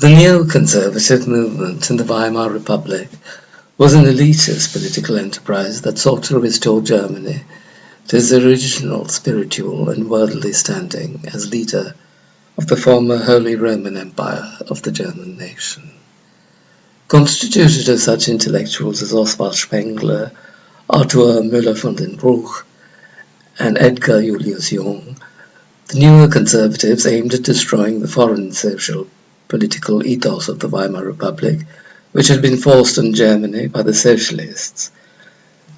The neoconservative movement in the Weimar Republic was an elitist political enterprise that sought to restore Germany to its original spiritual and worldly standing as leader of the former Holy Roman Empire of the German nation. Constituted of such intellectuals as Oswald Spengler, Arthur Müller von den Bruch, and Edgar Julius Jung, the newer conservatives aimed at destroying the foreign social political ethos of the Weimar Republic, which had been forced on Germany by the socialists.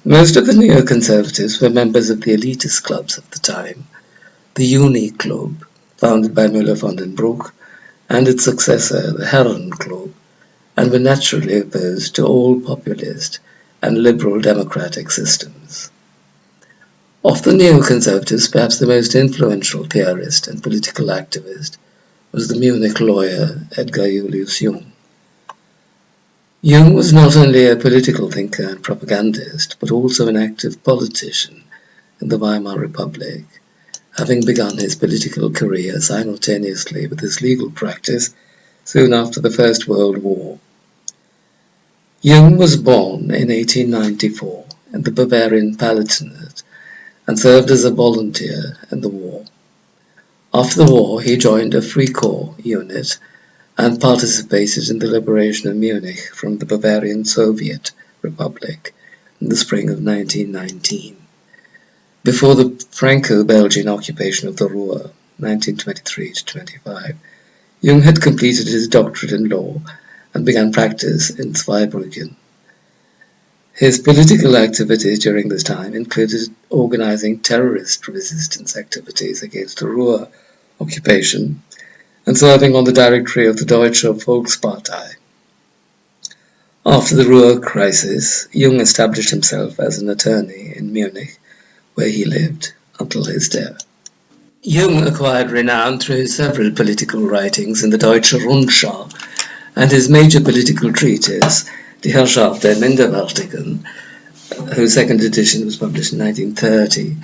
Most of the neoconservatives were members of the elitist clubs of the time, the Uni Club, founded by Müller von den Bruch, and its successor, the Herren Club, and were naturally opposed to all populist and liberal democratic systems. Of the neoconservatives, perhaps the most influential theorist and political activist was the Munich lawyer Edgar Julius Jung. Jung was not only a political thinker and propagandist, but also an active politician in the Weimar Republic, having begun his political career simultaneously with his legal practice soon after the First World War. Jung was born in 1894 in the Bavarian Palatinate and served as a volunteer in the war. After the war, he joined a Free Corps unit and participated in the liberation of Munich from the Bavarian Soviet Republic in the spring of 1919. Before the Franco-Belgian occupation of the Ruhr, 1923-25, Jung had completed his doctorate in law and began practice in Zweibrücken. His political activities during this time included organizing terrorist resistance activities against the Ruhr occupation and serving on the directory of the Deutsche Volkspartei. After the Ruhr crisis, Jung established himself as an attorney in Munich, where he lived until his death. Jung acquired renown through his several political writings in the Deutsche Rundschau, and his major political treatise, Die Herrschaft der Minderwertigen, whose second edition was published in 1930,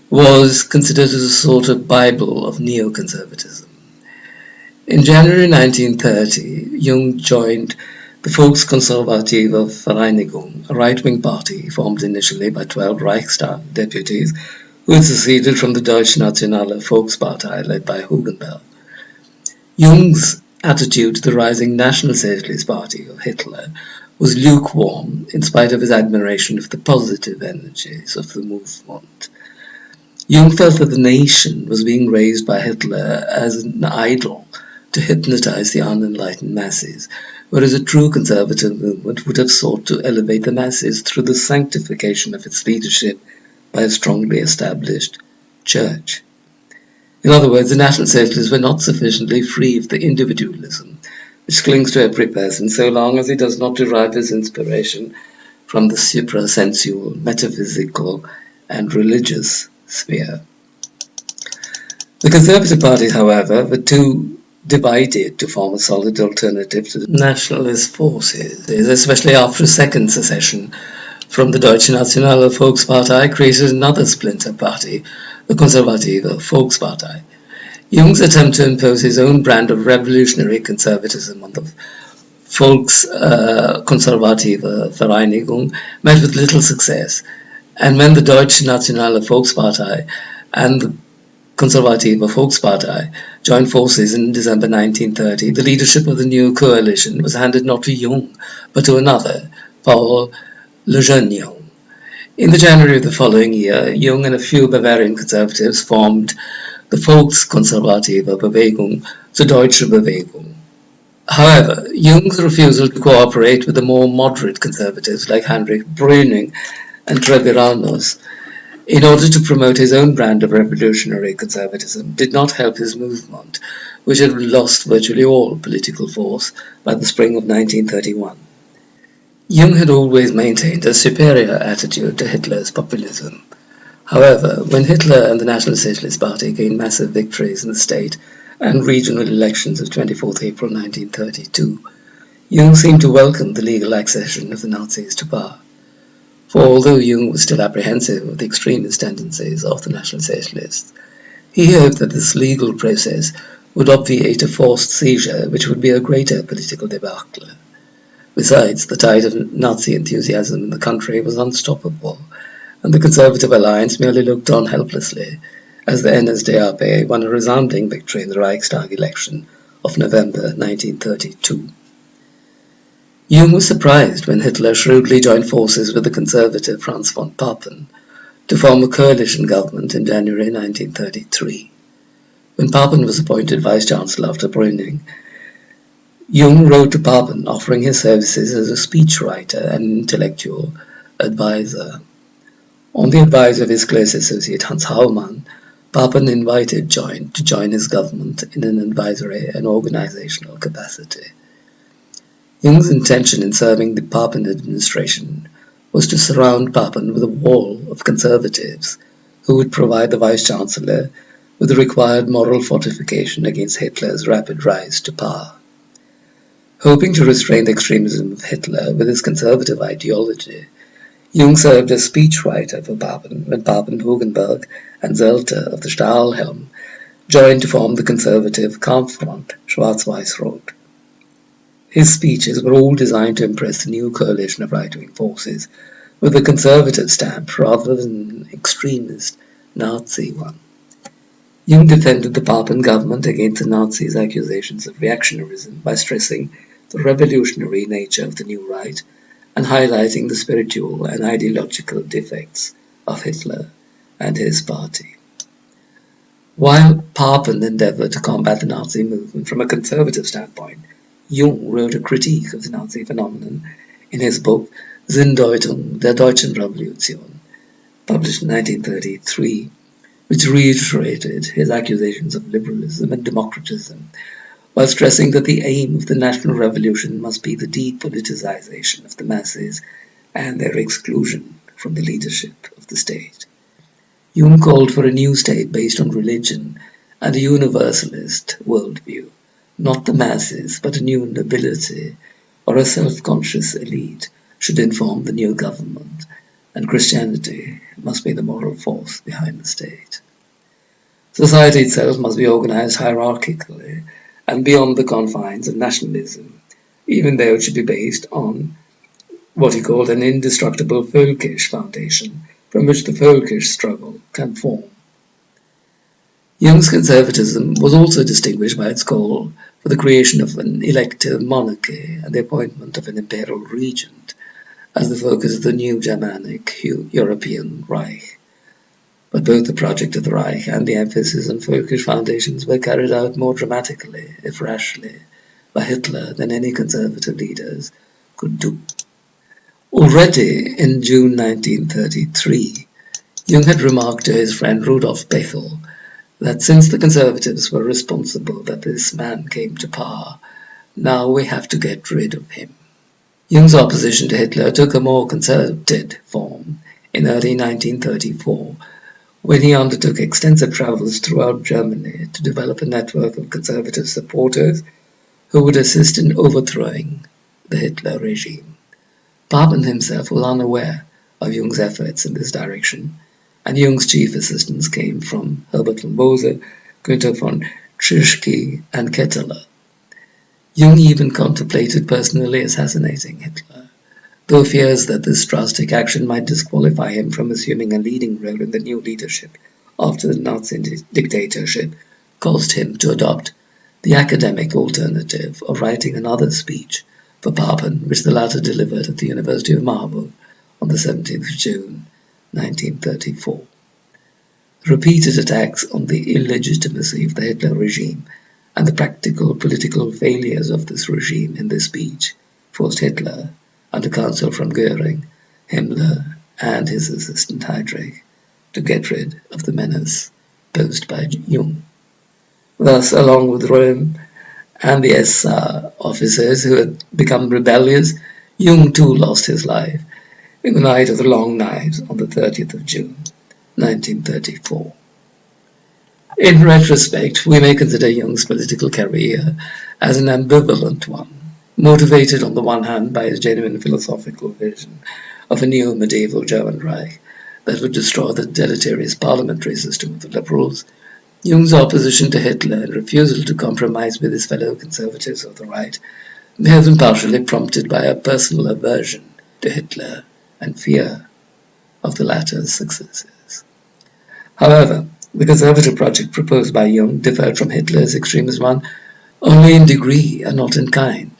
was considered as a sort of Bible of neoconservatism. In January 1930, Jung joined the Volkskonservative Vereinigung, a right-wing party formed initially by 12 Reichstag deputies who had seceded from the Deutsche Nationale Volkspartei led by Hugenberg. Jung's attitude to the rising National Socialist Party of Hitler was lukewarm in spite of his admiration of the positive energies of the movement. Jung felt that the nation was being raised by Hitler as an idol to hypnotize the unenlightened masses, whereas a true conservative movement would have sought to elevate the masses through the sanctification of its leadership by a strongly established church. In other words, the National Socialists were not sufficiently free of the individualism which clings to every person so long as he does not derive his inspiration from the suprasensual, metaphysical, and religious sphere. The Conservative Party, however, were too divided to form a solid alternative to the nationalist forces, especially after a second secession from the Deutsche Nationale Volkspartei created another splinter party, the Konservative Volkspartei. Jung's attempt to impose his own brand of revolutionary conservatism on the Volkskonservative Vereinigung met with little success, and when the Deutsche Nationale Volkspartei and the Konservative Volkspartei joined forces in December 1930, the leadership of the new coalition was handed not to Jung, but to another, Paul Lejeune Jung. In the January of the following year, Jung and a few Bavarian conservatives formed the Volkskonservative Bewegung zur Deutsche Bewegung. However, Jung's refusal to cooperate with the more moderate conservatives like Heinrich Brüning and Treviranus in order to promote his own brand of revolutionary conservatism did not help his movement, which had lost virtually all political force by the spring of 1931. Jung had always maintained a superior attitude to Hitler's populism. However, when Hitler and the National Socialist Party gained massive victories in the state and regional elections of 24th April 1932, Jung seemed to welcome the legal accession of the Nazis to power. For although Jung was still apprehensive of the extremist tendencies of the National Socialists, he hoped that this legal process would obviate a forced seizure which would be a greater political debacle. Besides, the tide of Nazi enthusiasm in the country was unstoppable, and the Conservative alliance merely looked on helplessly as the NSDAP won a resounding victory in the Reichstag election of November 1932. Jung was surprised when Hitler shrewdly joined forces with the conservative Franz von Papen to form a coalition government in January 1933. When Papen was appointed vice-chancellor after Brüning, Jung wrote to Papen offering his services as a speechwriter and intellectual advisor. On the advice of his close associate Hans Haumann, Papen invited Jung to join his government in an advisory and organizational capacity. Jung's intention in serving the Papen administration was to surround Papen with a wall of conservatives who would provide the vice-chancellor with the required moral fortification against Hitler's rapid rise to power. Hoping to restrain the extremism of Hitler with his conservative ideology, Jung served as speechwriter for Papen when Papen, Hugenberg, and Zelter of the Stahlhelm joined to form the conservative Kampffront Schwarz-Weiß-Rot. His speeches were all designed to impress the new coalition of right-wing forces with a conservative stamp rather than an extremist Nazi one. Jung defended the Papen government against the Nazis' accusations of reactionarism by stressing the revolutionary nature of the new right and highlighting the spiritual and ideological defects of Hitler and his party. While Papen endeavored to combat the Nazi movement from a conservative standpoint, Jung wrote a critique of the Nazi phenomenon in his book Sinndeutung der Deutschen Revolution, published in 1933, which reiterated his accusations of liberalism and democratism, while stressing that the aim of the national revolution must be the depoliticization of the masses and their exclusion from the leadership of the state. Jung called for a new state based on religion and a universalist worldview. Not the masses, but a new nobility or a self-conscious elite should inform the new government, and Christianity must be the moral force behind the state. Society itself must be organized hierarchically and beyond the confines of nationalism, even though it should be based on what he called an indestructible Völkisch foundation from which the Völkisch struggle can form. Jung's conservatism was also distinguished by its call for the creation of an elective monarchy and the appointment of an imperial regent as the focus of the new Germanic European Reich. But both the project of the Reich and the emphasis on Völkisch foundations were carried out more dramatically, if rashly, by Hitler than any conservative leaders could do. Already in June 1933, Jung had remarked to his friend Rudolf Bechel that since the conservatives were responsible that this man came to power, now we have to get rid of him. Jung's opposition to Hitler took a more concerted form in early 1934, when he undertook extensive travels throughout Germany to develop a network of conservative supporters who would assist in overthrowing the Hitler regime. Papen himself was unaware of Jung's efforts in this direction, and Jung's chief assistants came from Herbert von Bose, Günther von Tschirschky, and Ketteler. Jung even contemplated personally assassinating Hitler, though fears that this drastic action might disqualify him from assuming a leading role in the new leadership after the Nazi dictatorship caused him to adopt the academic alternative of writing another speech for Papen, which the latter delivered at the University of Marburg on the 17th of June, 1934. Repeated attacks on the illegitimacy of the Hitler regime and the practical political failures of this regime in this speech forced Hitler, under counsel from Göring, Himmler, and his assistant Heydrich, to get rid of the menace posed by Jung. Thus, along with Röhm and the SA officers who had become rebellious, Jung too lost his life in the night of the Long Night on the 30th of June, 1934. In retrospect, we may consider Jung's political career as an ambivalent one, motivated on the one hand by his genuine philosophical vision of a new medieval German Reich that would destroy the deleterious parliamentary system of the liberals, Jung's opposition to Hitler and refusal to compromise with his fellow conservatives of the right may have been partially prompted by a personal aversion to Hitler and fear of the latter's successes. However, the conservative project proposed by Jung differed from Hitler's extremist one only in degree and not in kind.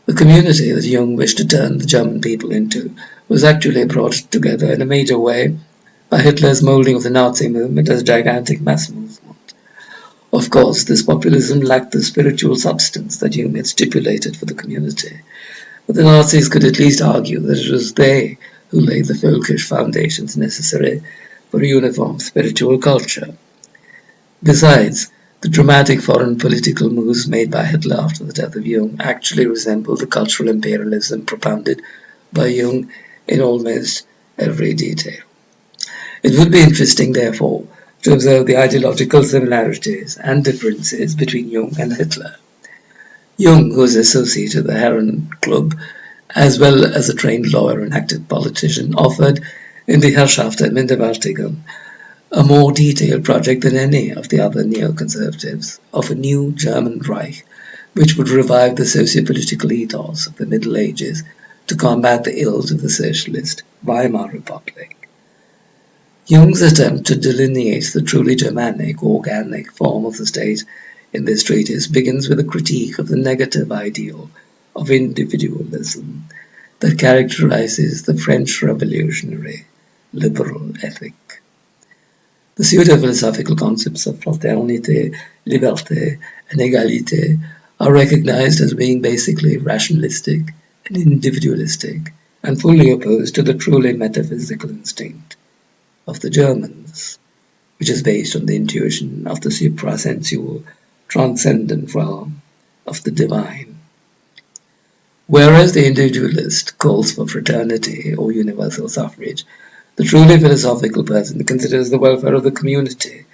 The community that Jung wished to turn the German people into was actually brought together in a major way by Hitler's molding of the Nazi movement as a gigantic mass movement. Of course, this populism lacked the spiritual substance that Jung had stipulated for the community, but the Nazis could at least argue that it was they who laid the folkish foundations necessary for a uniform spiritual culture. Besides, the dramatic foreign political moves made by Hitler after the death of Jung actually resembled the cultural imperialism propounded by Jung in almost every detail. It would be interesting, therefore, to observe the ideological similarities and differences between Jung and Hitler. Jung, who was an associate of the Herren Club, as well as a trained lawyer and active politician, offered in the Herrschaft am Individualism a more detailed project than any of the other neoconservatives of a new German Reich, which would revive the socio-political ethos of the Middle Ages to combat the ills of the socialist Weimar Republic. Jung's attempt to delineate the truly Germanic, organic form of the state in this treatise begins with a critique of the negative ideal of individualism that characterizes the French revolutionary liberal ethic. The pseudo-philosophical concepts of fraternité, liberté, and égalité are recognized as being basically rationalistic and individualistic, and fully opposed to the truly metaphysical instinct of the Germans, which is based on the intuition of the suprasensual, transcendent realm of the divine. Whereas the individualist calls for fraternity or universal suffrage, the truly philosophical person considers the welfare of the community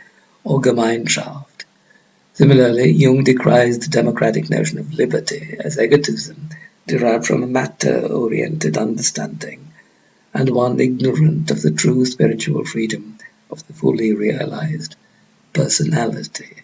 or Gemeinschaft. Similarly, Jung decries the democratic notion of liberty as egotism derived from a matter-oriented understanding and one ignorant of the true spiritual freedom of the fully realized personality.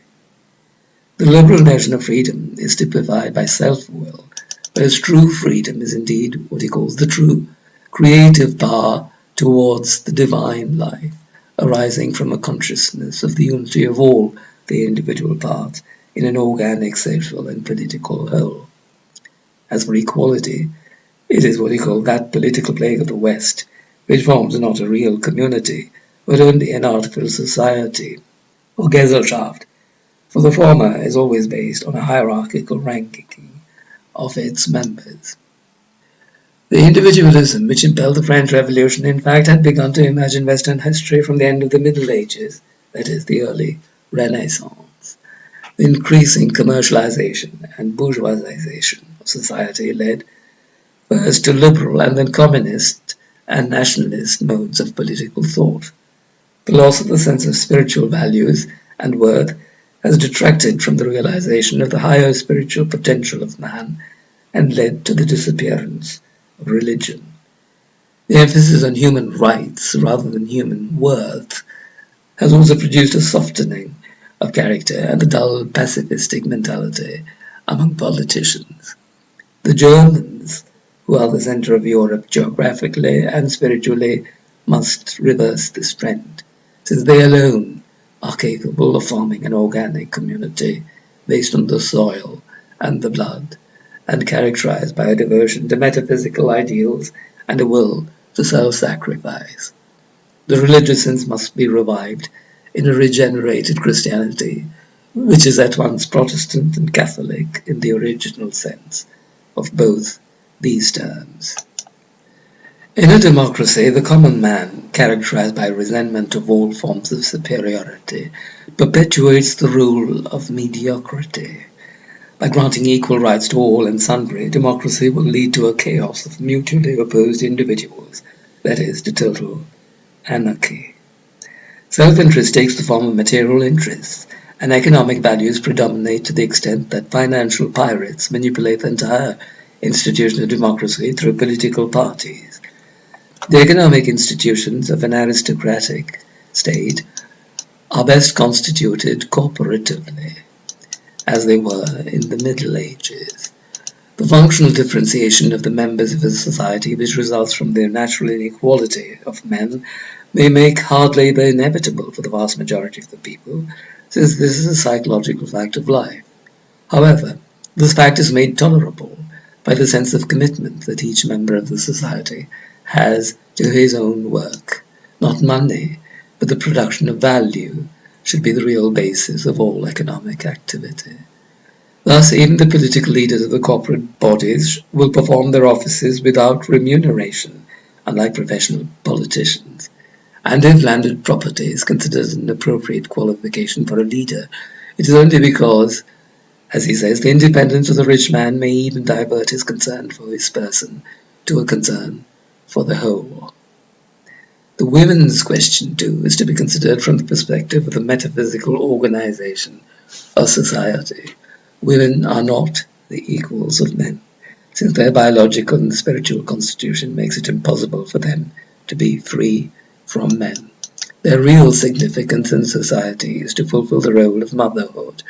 The liberal notion of freedom is typified by self-will, whereas true freedom is indeed what he calls the true creative power towards the divine life, arising from a consciousness of the unity of all the individual parts in an organic social and political whole. As for equality, it is what he called that political plague of the West, which forms not a real community, but only an artificial society, or Gesellschaft, for the former is always based on a hierarchical ranking of its members. The individualism which impelled the French Revolution, in fact, had begun to imagine Western history from the end of the Middle Ages, that is, the early Renaissance. The increasing commercialization and bourgeoisization of society led first to liberal and then communist and nationalist modes of political thought. The loss of the sense of spiritual values and worth has detracted from the realization of the higher spiritual potential of man and led to the disappearance of religion. The emphasis on human rights rather than human worth has also produced a softening of character and a dull pacifistic mentality among politicians. The Germans, who are the center of Europe geographically and spiritually, must reverse this trend, since they alone are capable of forming an organic community based on the soil and the blood, and characterized by a devotion to metaphysical ideals and a will to self-sacrifice. The religious sense must be revived in a regenerated Christianity, which is at once Protestant and Catholic in the original sense of both these terms. In a democracy, the common man, characterized by resentment of all forms of superiority, perpetuates the rule of mediocrity. By granting equal rights to all and sundry, democracy will lead to a chaos of mutually opposed individuals, that is, to total anarchy. Self-interest takes the form of material interests, and economic values predominate to the extent that financial pirates manipulate the entire institution of democracy through political parties. The economic institutions of an aristocratic state are best constituted cooperatively, as they were in the Middle Ages. The functional differentiation of the members of a society which results from their natural inequality of men may make hard labour inevitable for the vast majority of the people, since this is a psychological fact of life. However, this fact is made tolerable by the sense of commitment that each member of the society has to his own work. Not money, but the production of value should be the real basis of all economic activity. Thus, even the political leaders of the corporate bodies will perform their offices without remuneration, unlike professional politicians. And if landed property is considered an appropriate qualification for a leader, it is only because, as he says, the independence of the rich man may even divert his concern for his person to a concern for the whole. The women's question, too, is to be considered from the perspective of the metaphysical organization of society. Women are not the equals of men, since their biological and spiritual constitution makes it impossible for them to be free from men. Their real significance in society is to fulfill the role of motherhood,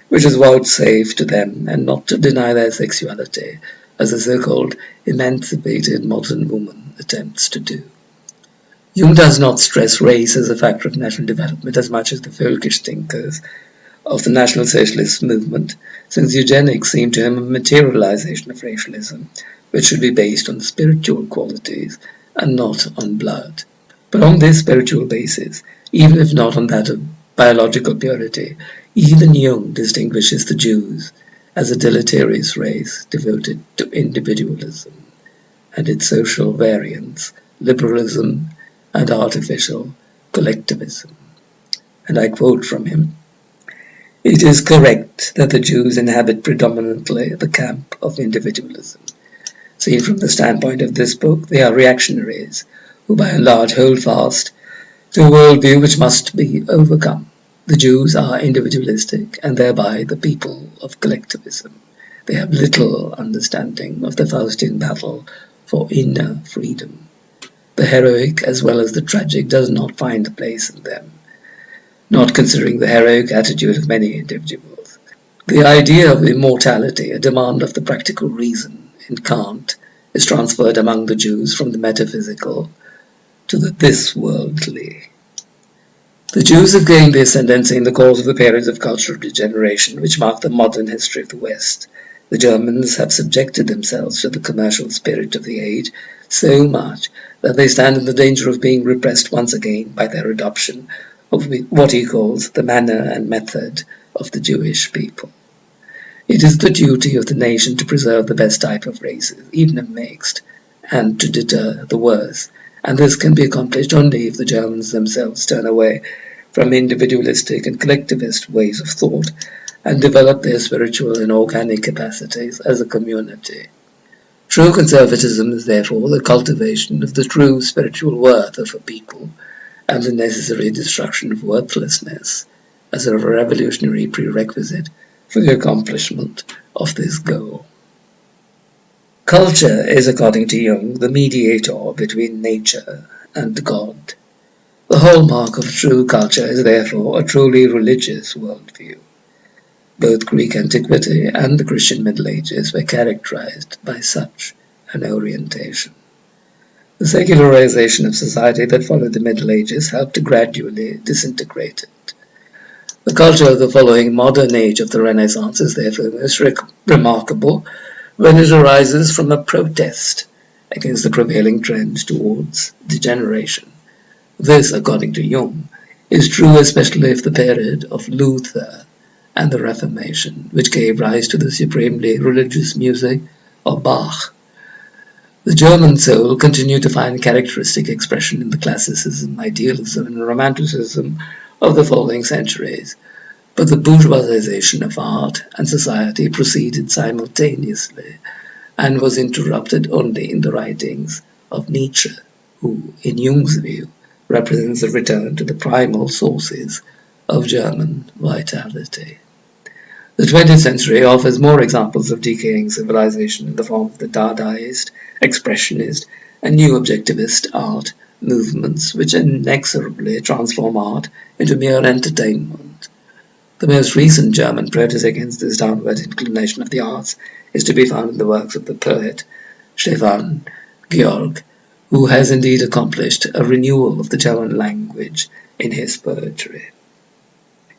which is vouchsafed to them, and not to deny their sexuality, as the so-called emancipated modern woman attempts to do. Jung does not stress race as a factor of national development as much as the folkish thinkers of the National Socialist movement, since eugenics seemed to him a materialization of racialism, which should be based on spiritual qualities and not on blood. But on this spiritual basis, even if not on that of biological purity, even Jung distinguishes the Jews as a deleterious race devoted to individualism and its social variants, liberalism and artificial collectivism. And I quote from him, "It is correct that the Jews inhabit predominantly the camp of individualism. Seen from the standpoint of this book, they are reactionaries who by and large hold fast to a worldview which must be overcome. The Jews are individualistic and thereby the people of collectivism. They have little understanding of the Faustian battle for inner freedom. The heroic as well as the tragic does not find a place in them, not considering the heroic attitude of many individuals. The idea of immortality, a demand of the practical reason in Kant, is transferred among the Jews from the metaphysical to the this-worldly. The Jews have gained the ascendancy in the course of the periods of cultural degeneration which mark the modern history of the West. The Germans have subjected themselves to the commercial spirit of the age so much that they stand in the danger of being repressed once again by their adoption of what he calls the manner and method of the Jewish people. It is the duty of the nation to preserve the best type of races, even if mixed, and to deter the worst, and this can be accomplished only if the Germans themselves turn away from individualistic and collectivist ways of thought and develop their spiritual and organic capacities as a community. True conservatism is therefore the cultivation of the true spiritual worth of a people and the necessary destruction of worthlessness as a revolutionary prerequisite for the accomplishment of this goal. Culture is, according to Jung, the mediator between nature and God. The hallmark of true culture is therefore a truly religious worldview. Both Greek antiquity and the Christian Middle Ages were characterized by such an orientation. The secularization of society that followed the Middle Ages helped to gradually disintegrate it. The culture of the following modern age of the Renaissance is therefore most remarkable when it arises from a protest against the prevailing trend towards degeneration. This, according to Jung, is true especially of the period of Luther and the Reformation, which gave rise to the supremely religious music of Bach. The German soul continued to find characteristic expression in the classicism, idealism, and romanticism of the following centuries, but the bourgeoisization of art and society proceeded simultaneously and was interrupted only in the writings of Nietzsche, who, in Jung's view, represents a return to the primal sources of German vitality. The 20th century offers more examples of decaying civilization in the form of the Dadaist, Expressionist, and New Objectivist art movements which inexorably transform art into mere entertainment. The most recent German protest against this downward inclination of the arts is to be found in the works of the poet Stefan Georg, who has indeed accomplished a renewal of the German language in his poetry.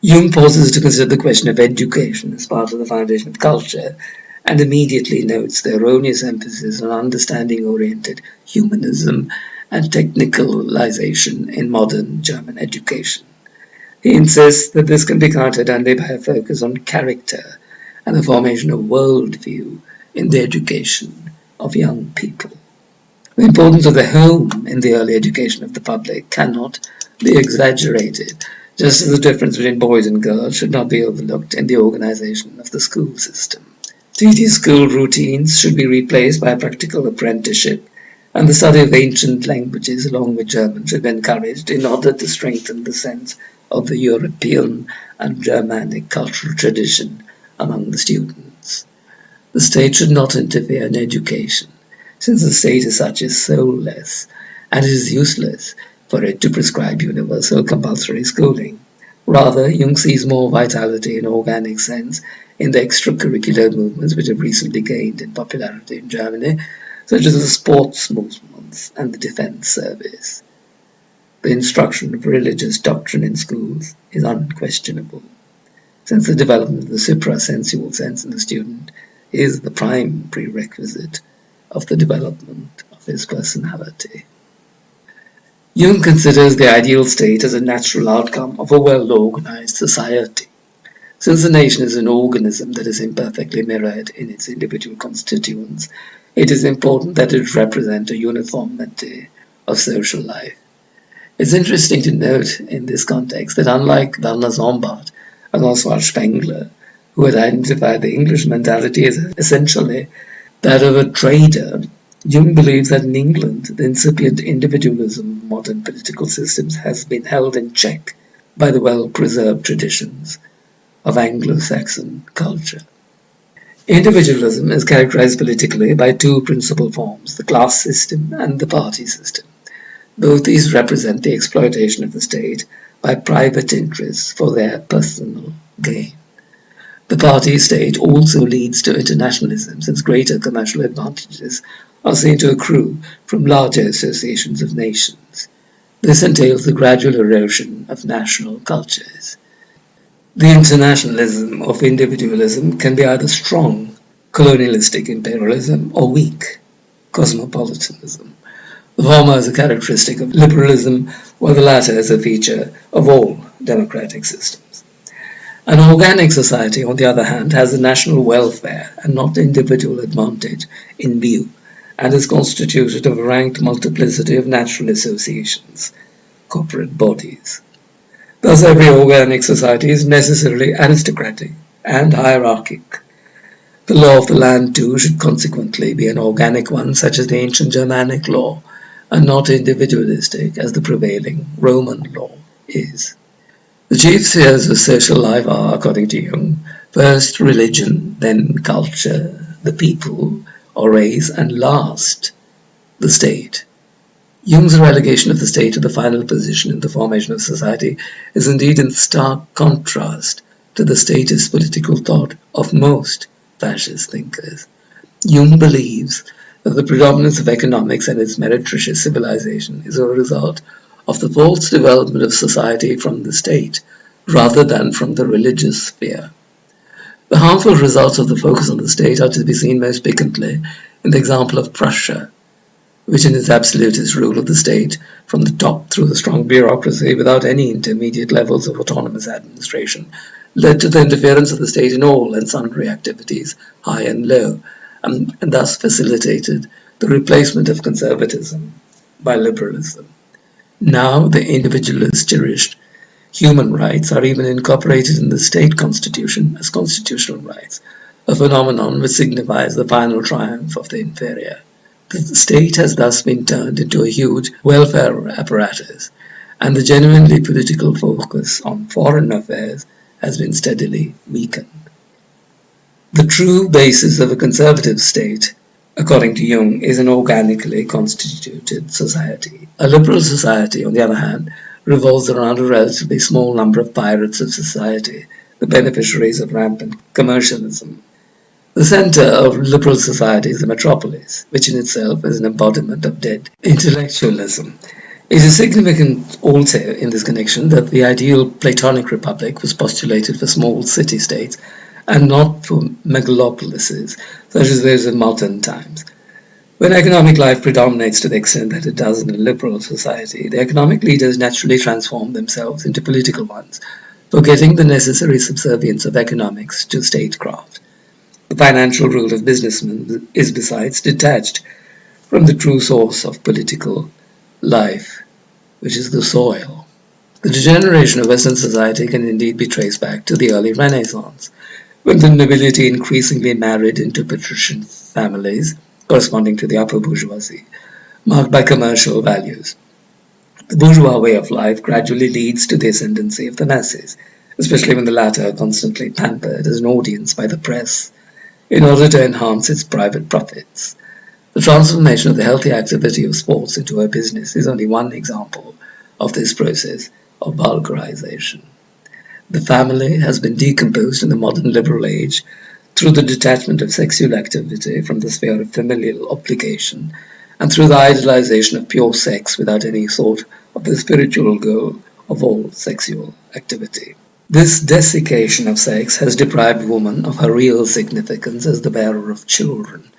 Jung pauses to consider the question of education as part of the foundation of culture, and immediately notes the erroneous emphasis on understanding-oriented humanism and technicalization in modern German education. He insists that this can be countered only by a focus on character and the formation of worldview in the education of young people. The importance of the home in the early education of the public cannot be exaggerated, just as the difference between boys and girls should not be overlooked in the organization of the school system. Tedious school routines should be replaced by a practical apprenticeship, and the study of ancient languages along with German should be encouraged in order to strengthen the sense of the European and Germanic cultural tradition among the students. The state should not interfere in education, since the state as such is soulless, and it is useless for it to prescribe universal compulsory schooling. Rather, Jung sees more vitality in organic sense in the extracurricular movements which have recently gained in popularity in Germany, such as the sports movements and the defense service. The instruction of religious doctrine in schools is unquestionable, since the development of the suprasensual sense in the student is the prime prerequisite of the development of his personality. Jung considers the ideal state as a natural outcome of a well-organized society. Since the nation is an organism that is imperfectly mirrored in its individual constituents, it is important that it represent a uniformity of social life. It's interesting to note in this context that unlike Werner Sombart and Oswald Spengler, who had identified the English mentality as essentially that of a trader, Jung believes that in England the incipient individualism of modern political systems has been held in check by the well-preserved traditions of Anglo-Saxon culture. Individualism is characterized politically by two principal forms, the class system and the party system. Both these represent the exploitation of the state by private interests for their personal gain. The party state also leads to internationalism, since greater commercial advantages are seen to accrue from larger associations of nations. This entails the gradual erosion of national cultures. The internationalism of individualism can be either strong, colonialistic imperialism, or weak, cosmopolitanism. The former is a characteristic of liberalism, while the latter is a feature of all democratic systems. An organic society, on the other hand, has the national welfare and not individual advantage in view, and is constituted of a ranked multiplicity of natural associations, corporate bodies. Thus every organic society is necessarily aristocratic and hierarchic. The law of the land, too, should consequently be an organic one, such as the ancient Germanic law, and not individualistic as the prevailing Roman law is. The chief spheres of social life are, according to Jung, first religion, then culture, the people or race, and last, the state. Jung's relegation of the state to the final position in the formation of society is indeed in stark contrast to the statist political thought of most fascist thinkers. Jung believes that the predominance of economics and its meretricious civilization is a result of the false development of society from the state rather than from the religious sphere. The harmful results of the focus on the state are to be seen most piquantly in the example of Prussia, which in its absolutist rule of the state, from the top through the strong bureaucracy without any intermediate levels of autonomous administration, led to the interference of the state in all and sundry activities, high and low, and thus facilitated the replacement of conservatism by liberalism. Now the individualists cherished human rights are even incorporated in the state constitution as constitutional rights, a phenomenon which signifies the final triumph of the inferior. The state has thus been turned into a huge welfare apparatus, and the genuinely political focus on foreign affairs has been steadily weakened. The true basis of a conservative state according to Jung, is an organically constituted society. A liberal society, on the other hand, revolves around a relatively small number of pirates of society, the beneficiaries of rampant commercialism. The centre of liberal society is the metropolis, which in itself is an embodiment of dead intellectualism. It is significant also in this connection that the ideal Platonic republic was postulated for small city-states and not for megalopolises, such as those of modern times. When economic life predominates to the extent that it does in a liberal society, the economic leaders naturally transform themselves into political ones, forgetting the necessary subservience of economics to statecraft. The financial rule of businessmen is besides detached from the true source of political life, which is the soil. The degeneration of Western society can indeed be traced back to the early Renaissance, when the nobility increasingly married into patrician families corresponding to the upper bourgeoisie, marked by commercial values. The bourgeois way of life gradually leads to the ascendancy of the masses, especially when the latter are constantly pampered as an audience by the press in order to enhance its private profits. The transformation of the healthy activity of sports into a business is only one example of this process of vulgarization. The family has been decomposed in the modern liberal age through the detachment of sexual activity from the sphere of familial obligation and through the idolization of pure sex without any thought of the spiritual goal of all sexual activity. This desiccation of sex has deprived woman of her real significance as the bearer of children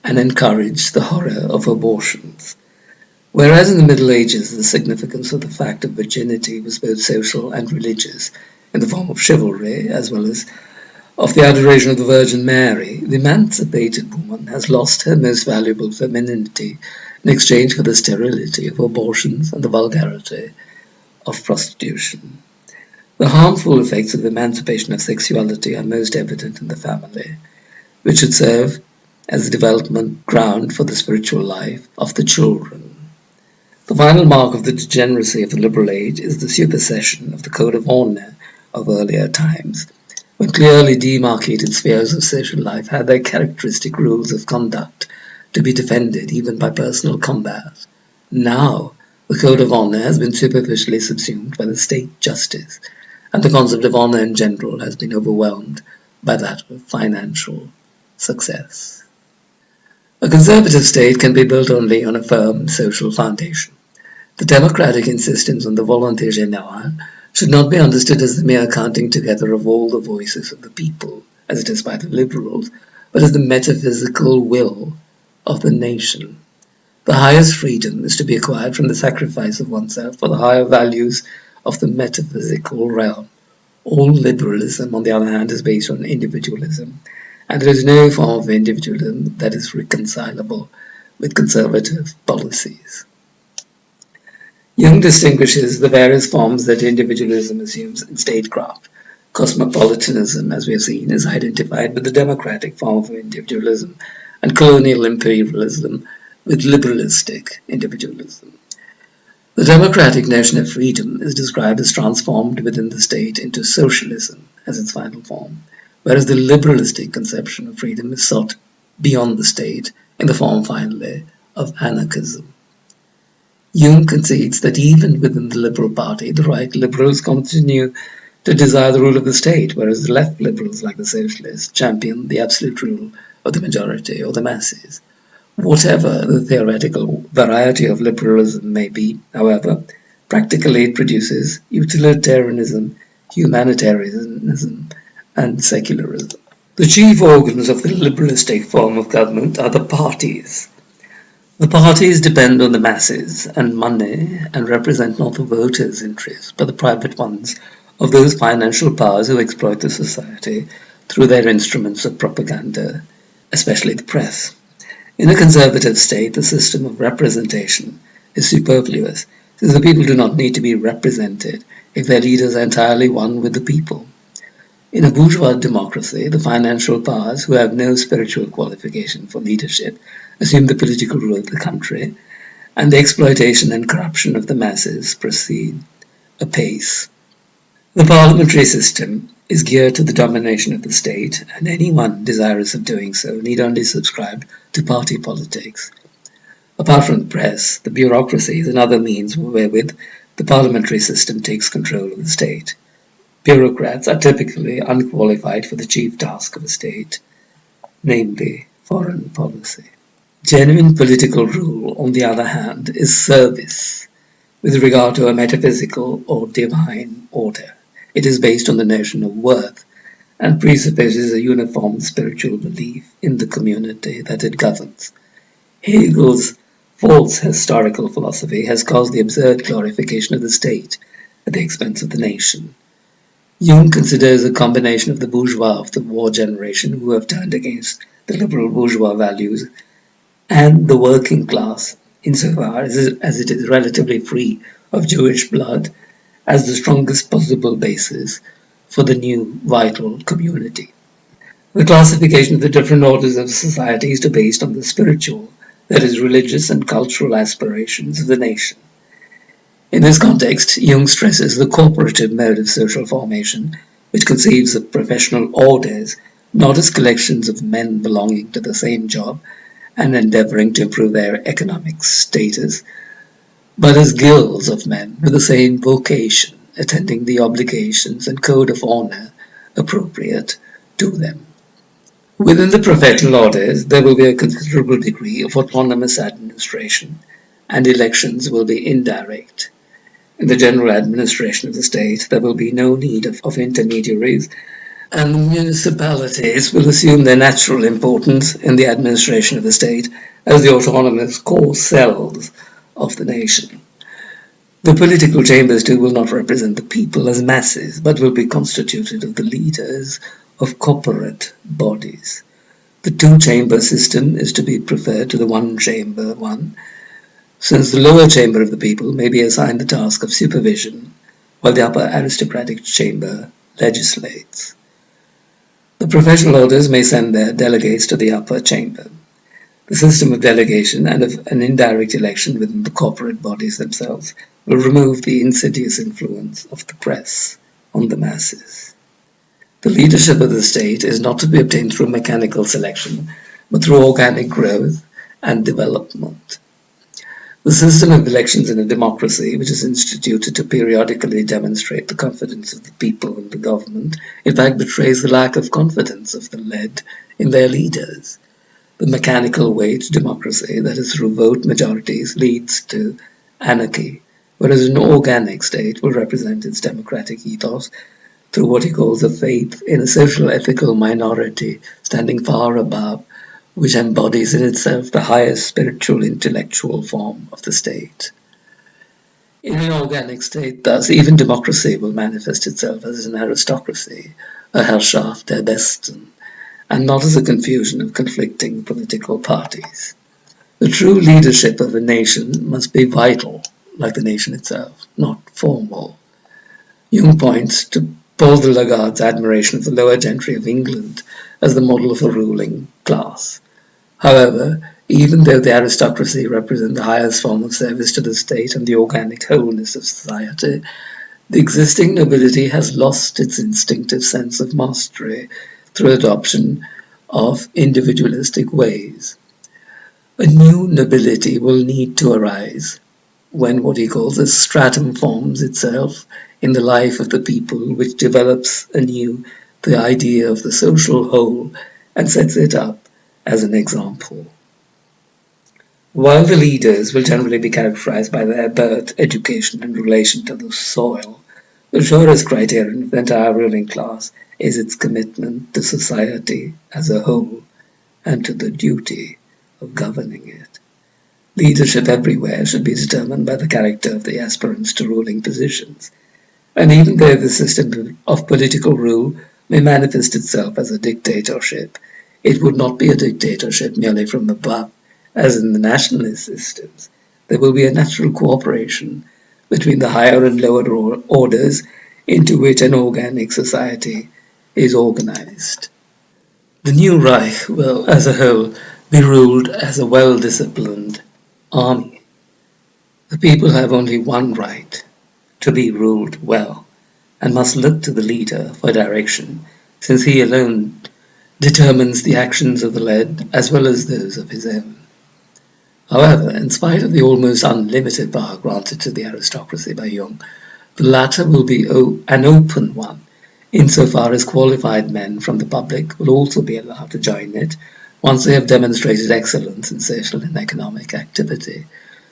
and encouraged the horror of abortions. Whereas in the Middle Ages the significance of the fact of virginity was both social and religious, in the form of chivalry as well as of the adoration of the Virgin Mary, the emancipated woman has lost her most valuable femininity in exchange for the sterility of abortions and the vulgarity of prostitution. The harmful effects of the emancipation of sexuality are most evident in the family, which should serve as the development ground for the spiritual life of the children. The final mark of the degeneracy of the liberal age is the supersession of the code of honor of earlier times, when clearly demarcated spheres of social life had their characteristic rules of conduct to be defended even by personal combat. Now, the code of honor has been superficially subsumed by the state justice, and the concept of honor in general has been overwhelmed by that of financial success. A conservative state can be built only on a firm social foundation. The democratic insistence on the volonté générale should not be understood as the mere counting together of all the voices of the people, as it is by the liberals, but as the metaphysical will of the nation. The highest freedom is to be acquired from the sacrifice of oneself for the higher values of the metaphysical realm. All liberalism, on the other hand, is based on individualism, and there is no form of individualism that is reconcilable with conservative policies. Jung distinguishes the various forms that individualism assumes in statecraft. Cosmopolitanism, as we have seen, is identified with the democratic form of individualism, and colonial imperialism with liberalistic individualism. The democratic notion of freedom is described as transformed within the state into socialism as its final form, whereas the liberalistic conception of freedom is sought beyond the state in the form, finally, of anarchism. Jung concedes that even within the Liberal Party, the right liberals continue to desire the rule of the state, whereas the left liberals, like the socialists, champion the absolute rule of the majority or the masses. Whatever the theoretical variety of liberalism may be, however, practically it produces utilitarianism, humanitarianism, and secularism. The chief organs of the liberalistic form of government are the parties. The parties depend on the masses and money and represent not the voters' interests, but the private ones of those financial powers who exploit the society through their instruments of propaganda, especially the press. In a conservative state, the system of representation is superfluous, since the people do not need to be represented if their leaders are entirely one with the people. In a bourgeois democracy, the financial powers, who have no spiritual qualification for leadership, assume the political rule of the country, and the exploitation and corruption of the masses proceed apace. The parliamentary system is geared to the domination of the state, and anyone desirous of doing so need only subscribe to party politics. Apart from the press, the bureaucracy is another means wherewith the parliamentary system takes control of the state. Bureaucrats are typically unqualified for the chief task of a state, namely foreign policy. Genuine political rule, on the other hand, is service with regard to a metaphysical or divine order. It is based on the notion of worth and presupposes a uniform spiritual belief in the community that it governs. Hegel's false historical philosophy has caused the absurd glorification of the state at the expense of the nation. Jung considers a combination of the bourgeois of the war generation who have turned against the liberal bourgeois values and the working class, insofar as it is relatively free of Jewish blood, as the strongest possible basis for the new vital community. The classification of the different orders of society is based on the spiritual, that is, religious and cultural aspirations of the nation. In this context, Jung stresses the cooperative mode of social formation, which conceives of professional orders not as collections of men belonging to the same job and endeavoring to improve their economic status, but as guilds of men with the same vocation, attending the obligations and code of honor appropriate to them. Within the professional orders, there will be a considerable degree of autonomous administration, and elections will be indirect. In the general administration of the state, there will be no need of intermediaries, and the municipalities will assume their natural importance in the administration of the state as the autonomous core cells of the nation. The political chambers too will not represent the people as masses, but will be constituted of the leaders of corporate bodies. The two-chamber system is to be preferred to the one-chamber one, since the lower chamber of the people may be assigned the task of supervision, while the upper aristocratic chamber legislates. The professional orders may send their delegates to the upper chamber. The system of delegation and of an indirect election within the corporate bodies themselves will remove the insidious influence of the press on the masses. The leadership of the state is not to be obtained through mechanical selection, but through organic growth and development. The system of elections in a democracy, which is instituted to periodically demonstrate the confidence of the people in the government, in fact betrays the lack of confidence of the led in their leaders. The mechanical way to democracy, that is through vote majorities, leads to anarchy, whereas an organic state will represent its democratic ethos through what he calls a faith in a social ethical minority standing far above, which embodies in itself the highest spiritual intellectual form of the state. In an organic state, thus, even democracy will manifest itself as an aristocracy, a Herrschaft der Besten, and not as a confusion of conflicting political parties. The true leadership of a nation must be vital, like the nation itself, not formal. Jung points to Paul de Lagarde's admiration of the lower gentry of England as the model of a ruling class. However, even though the aristocracy represent the highest form of service to the state and the organic wholeness of society, the existing nobility has lost its instinctive sense of mastery through adoption of individualistic ways. A new nobility will need to arise when what he calls a stratum forms itself in the life of the people, which develops anew the idea of the social whole and sets it up as an example. While the leaders will generally be characterized by their birth, education, and relation to the soil, the surest criterion of the entire ruling class is its commitment to society as a whole and to the duty of governing it. Leadership everywhere should be determined by the character of the aspirants to ruling positions, and even though the system of political rule may manifest itself as a dictatorship, it would not be a dictatorship merely from above, as in the nationalist systems. There will be a natural cooperation between the higher and lower orders into which an organic society is organized. The new Reich will, as a whole, be ruled as a well-disciplined The people have only one right: to be ruled well. and must look to the leader for direction, since he alone determines the actions of the led as well as those of his own. However, in spite of the almost unlimited power granted to the aristocracy by Jung, the latter will be an open one, insofar as qualified men from the public will also be allowed to join it once they have demonstrated excellence in social and economic activity,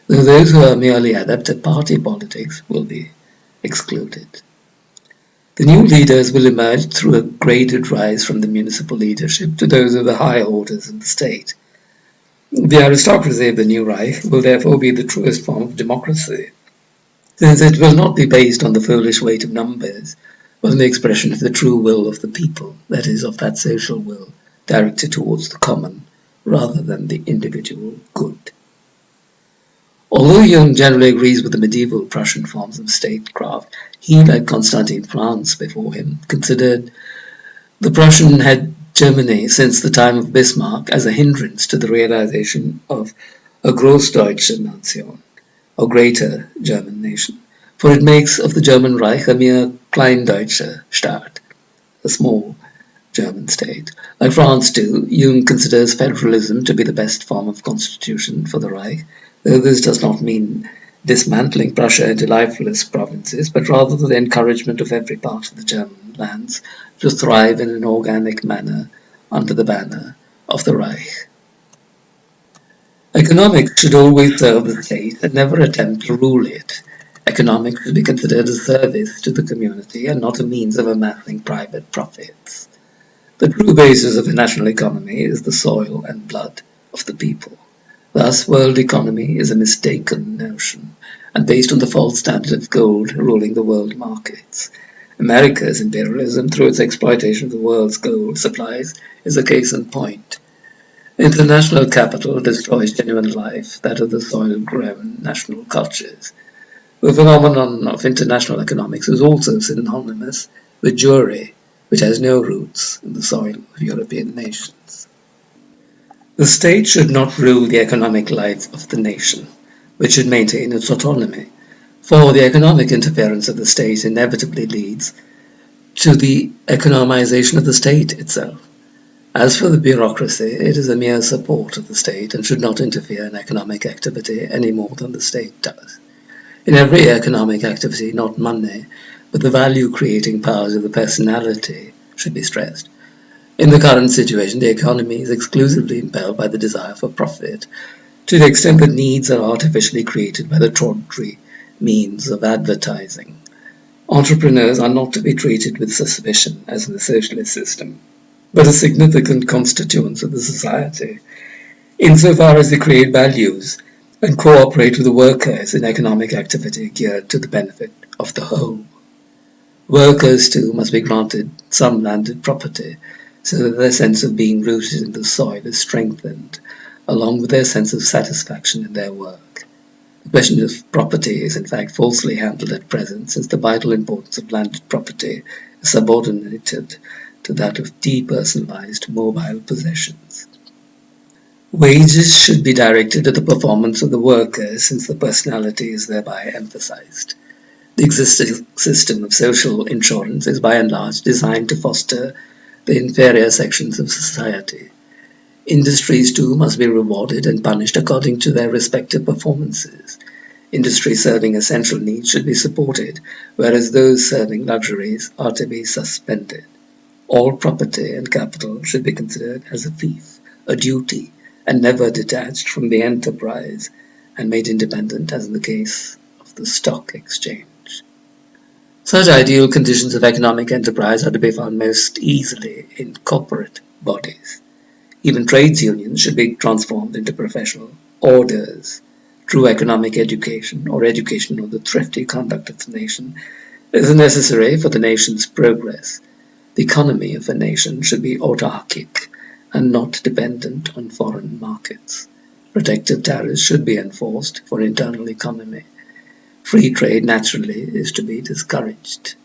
though those who are merely adept at party politics will be excluded. The new leaders will emerge through a graded rise from the municipal leadership to those of the higher orders of the state. The aristocracy of the new Reich will therefore be the truest form of democracy, since it will not be based on the foolish weight of numbers, but on the expression of the true will of the people, that is, of that social will directed towards the common, rather than the individual good. Although Jung generally agrees with the medieval Prussian forms of statecraft, he, like Constantin Franz before him, considered the Prussian hegemony since the time of Bismarck as a hindrance to the realization of a Großdeutsche Nation, or greater German nation, for it makes of the German Reich a mere Kleindeutscher Staat, a small German state. Like France too, Jung considers federalism to be the best form of constitution for the Reich, though this does not mean dismantling Prussia into lifeless provinces, but rather the encouragement of every part of the German lands to thrive in an organic manner under the banner of the Reich. Economics should always serve the state and never attempt to rule it. Economics should be considered a service to the community and not a means of amassing private profits. The true basis of a national economy is the soil and blood of the people. Thus, world economy is a mistaken notion, and based on the false standard of gold ruling the world markets. America's imperialism, through its exploitation of the world's gold supplies, is a case in point. International capital destroys genuine life, that of the soil-grown national cultures. The phenomenon of international economics is also synonymous with Jewry, which has no roots in the soil of European nations. The state should not rule the economic life of the nation, which should maintain its autonomy, for the economic interference of the state inevitably leads to the economization of the state itself. As for the bureaucracy, it is a mere support of the state and should not interfere in economic activity any more than the state does. In every economic activity, not money, but the value-creating powers of the personality should be stressed. In the current situation, the economy is exclusively impelled by the desire for profit, to the extent that needs are artificially created by the tawdry means of advertising. Entrepreneurs are not to be treated with suspicion as in the socialist system, but as significant constituents of the society, insofar as they create values and cooperate with the workers in economic activity geared to the benefit of the whole. Workers, too, must be granted some landed property, so that their sense of being rooted in the soil is strengthened, along with their sense of satisfaction in their work. The question of property is in fact falsely handled at present, since the vital importance of landed property is subordinated to that of depersonalized mobile possessions. Wages should be directed at the performance of the workers, since the personality is thereby emphasized. The existing system of social insurance is by and large designed to foster the inferior sections of society. Industries too must be rewarded and punished according to their respective performances. Industries serving essential needs should be supported, whereas those serving luxuries are to be suspended. All property and capital should be considered as a fief, a duty, and never detached from the enterprise and made independent as in the case of the stock exchange. Such ideal conditions of economic enterprise are to be found most easily in corporate bodies. Even trades unions should be transformed into professional orders. True economic education, or education of the thrifty conduct of the nation, is necessary for the nation's progress. The economy of a nation should be autarkic and not dependent on foreign markets. Protective tariffs should be enforced for internal economy. Free trade naturally is to be discouraged.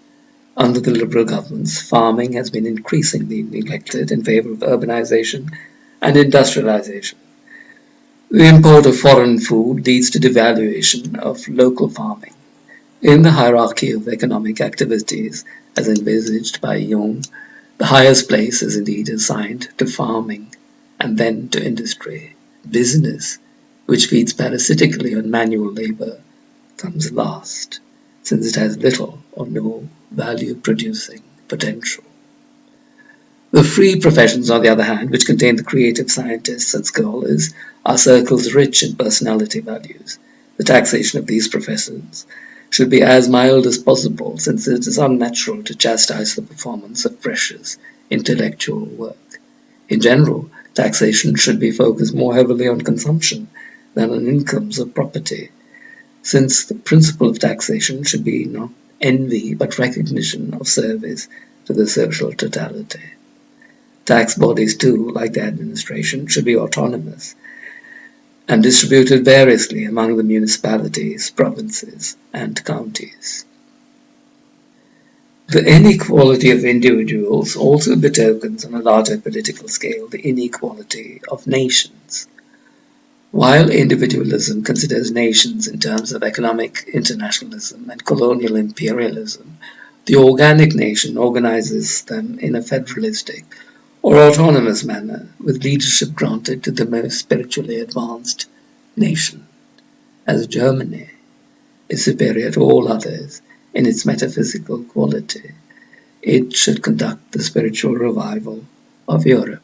Under the Liberal governments, farming has been increasingly neglected in favor of urbanization and industrialization. The import of foreign food leads to devaluation of local farming. In the hierarchy of economic activities, as envisaged by Jung, the highest place is indeed assigned to farming and then to industry. Business, which feeds parasitically on manual labor, comes last, since it has little or no value-producing potential. The free professions, on the other hand, which contain the creative scientists and scholars, are circles rich in personality values. The taxation of these professions should be as mild as possible, since it is unnatural to chastise the performance of precious intellectual work. In general, taxation should be focused more heavily on consumption than on incomes of property, since the principle of taxation should be not envy but recognition of service to the social totality. Tax bodies too, like the administration, should be autonomous and distributed variously among the municipalities, provinces, and counties. The inequality of individuals also betokens on a larger political scale the inequality of nations. While individualism considers nations in terms of economic internationalism and colonial imperialism, the organic nation organizes them in a federalistic or autonomous manner, with leadership granted to the most spiritually advanced nation, as Germany is superior to all others in its metaphysical quality. It should conduct the spiritual revival of Europe.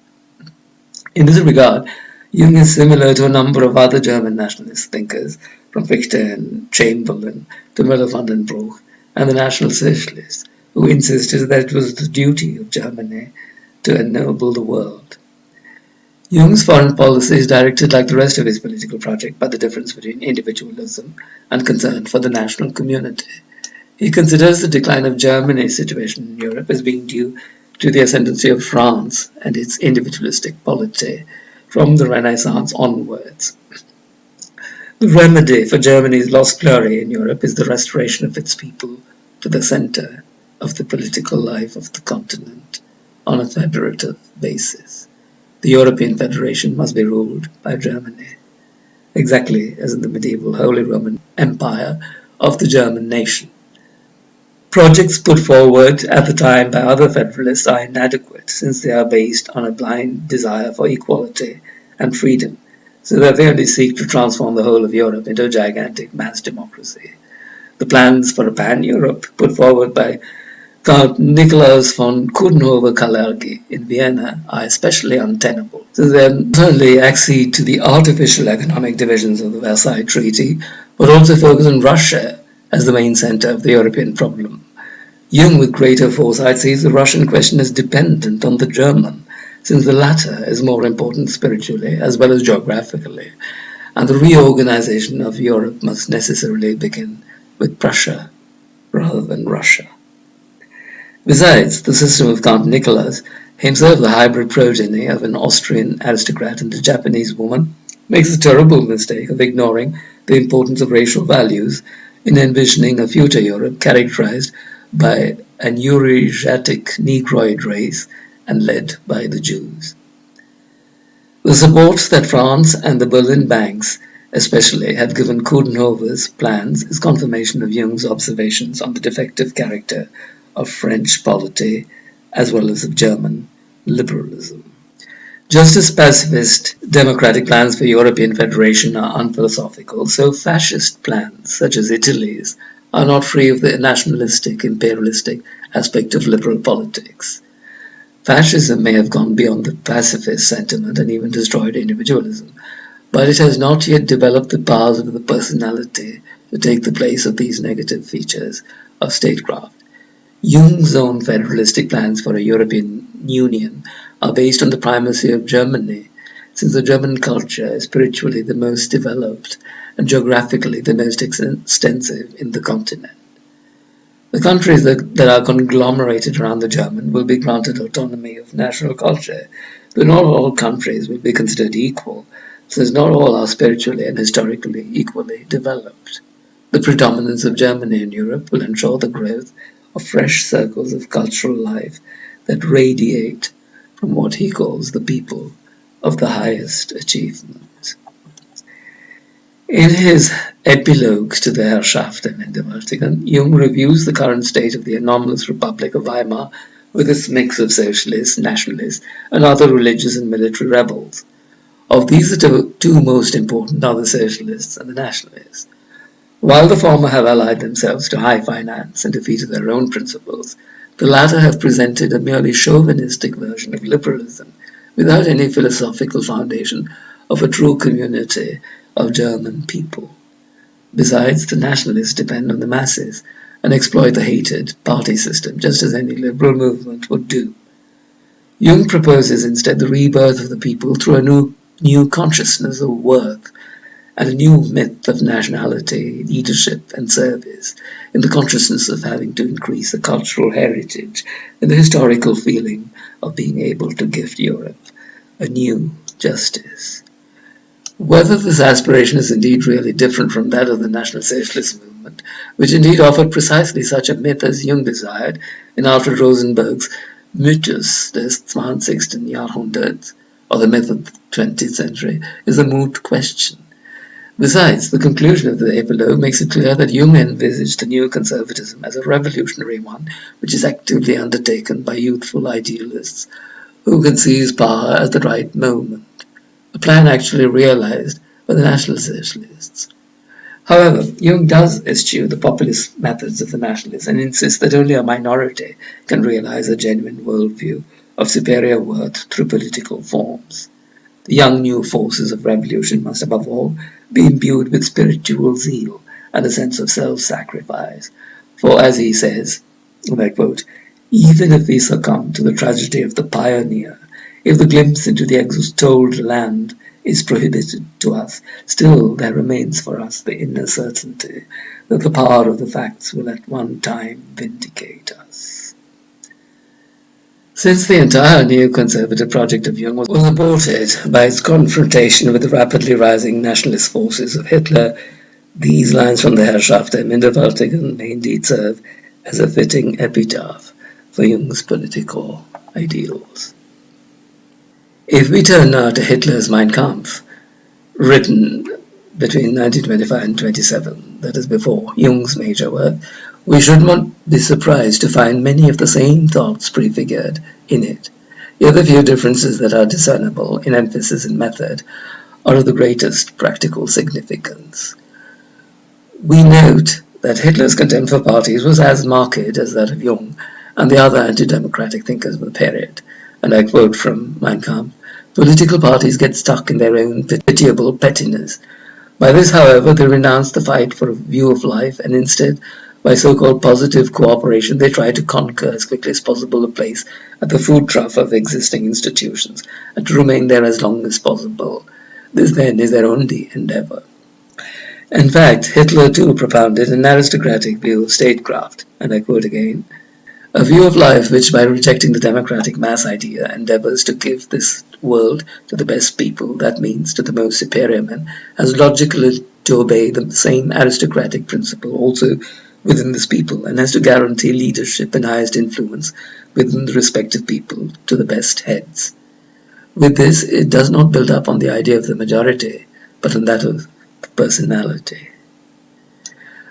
In this regard, Jung is similar to a number of other German nationalist thinkers, from Fichte and Chamberlain to Müller van den Bruch and the National Socialists, who insisted that it was the duty of Germany to ennoble the world. Jung's foreign policy is directed like the rest of his political project by the difference between individualism and concern for the national community. He considers the decline of Germany's situation in Europe as being due to the ascendancy of France and its individualistic polity from the Renaissance onwards. The remedy for Germany's lost glory in Europe is the restoration of its people to the center of the political life of the continent on a federative basis. The European Federation must be ruled by Germany, exactly as in the medieval Holy Roman Empire of the German nation. Projects put forward at the time by other federalists are inadequate, since they are based on a blind desire for equality and freedom, so that they only seek to transform the whole of Europe into a gigantic mass democracy. The plans for a pan-Europe put forward by Count Nikolaus von Coudenhove-Kalergi in Vienna are especially untenable, since they not only accede to the artificial economic divisions of the Versailles Treaty, but also focus on Russia as the main center of the European problem. Jung, with greater foresight, sees the Russian question as dependent on the German, since the latter is more important spiritually as well as geographically, and the reorganization of Europe must necessarily begin with Prussia rather than Russia. Besides, the system of Count Nicholas, himself the hybrid progeny of an Austrian aristocrat and a Japanese woman, makes the terrible mistake of ignoring the importance of racial values in envisioning a future Europe characterized by an Eurasiatic Negroid race and led by the Jews. The support that France and the Berlin banks especially had given Coudenhove's plans is confirmation of Jung's observations on the defective character of French polity as well as of German liberalism. Just as pacifist democratic plans for European federation are unphilosophical, so fascist plans, such as Italy's, are not free of the nationalistic, imperialistic aspect of liberal politics. Fascism may have gone beyond the pacifist sentiment and even destroyed individualism, but it has not yet developed the powers of the personality to take the place of these negative features of statecraft. Jung's own federalistic plans for a European Union are based on the primacy of Germany, since the German culture is spiritually the most developed and geographically the most extensive in the continent. The countries that are conglomerated around the German will be granted autonomy of national culture, though not all countries will be considered equal, since not all are spiritually and historically equally developed. The predominance of Germany in Europe will ensure the growth of fresh circles of cultural life that radiate from what he calls the people of the highest achievement. In his epilogue to the Herrschaft im Individualism, Jung reviews the current state of the anomalous Republic of Weimar with its mix of socialists, nationalists, and other religious and military rebels. Of these, the two most important are the socialists and the nationalists. While the former have allied themselves to high finance and defeated their own principles, the latter have presented a merely chauvinistic version of liberalism, without any philosophical foundation of a true community of German people. Besides, the nationalists depend on the masses and exploit the hated party system, just as any liberal movement would do. Jung proposes instead the rebirth of the people through a new consciousness of worth and a new myth of nationality, leadership, and service, in the consciousness of having to increase the cultural heritage and the historical feeling of being able to gift Europe a new justice. Whether this aspiration is indeed really different from that of the National Socialist movement, which indeed offered precisely such a myth as Jung desired in Alfred Rosenberg's Mythos des 20. Jahrhunderts, or the myth of the 20th century, is a moot question. Besides, the conclusion of the epilogue makes it clear that Jung envisaged the Neoconservatism as a revolutionary one, which is actively undertaken by youthful idealists who can seize power at the right moment, a plan actually realized by the National Socialists. However, Jung does eschew the populist methods of the nationalists and insists that only a minority can realize a genuine worldview of superior worth through political forms. The young new forces of revolution must above all be imbued with spiritual zeal and a sense of self-sacrifice, for as he says, and I quote, "Even if we succumb to the tragedy of the pioneer, if the glimpse into the extolled land is prohibited to us, still there remains for us the inner certainty that the power of the facts will at one time vindicate us." Since the entire neoconservative project of Jung was aborted by its confrontation with the rapidly rising nationalist forces of Hitler, these lines from the Herrschaft im Individualism may indeed serve as a fitting epitaph for Jung's political ideals. If we turn now to Hitler's Mein Kampf, written between 1925 and 27, that is before Jung's major work, we should not be surprised to find many of the same thoughts prefigured in it, yet the few differences that are discernible in emphasis and method are of the greatest practical significance. We note that Hitler's contempt for parties was as marked as that of Jung and the other anti-democratic thinkers of the period, and I quote from Mein Kampf, "Political parties get stuck in their own pitiable pettiness. By this, however, they renounce the fight for a view of life, and instead, by so-called positive cooperation, they try to conquer as quickly as possible a place at the food trough of existing institutions, and to remain there as long as possible. This, then, is their only endeavor." In fact, Hitler too propounded an aristocratic view of statecraft, and I quote again, "A view of life which, by rejecting the democratic mass idea, endeavors to give this world to the best people, that means to the most superior men, has logically to obey the same aristocratic principle also within this people, and has to guarantee leadership and highest influence within the respective people to the best heads. With this, it does not build up on the idea of the majority, but on that of personality.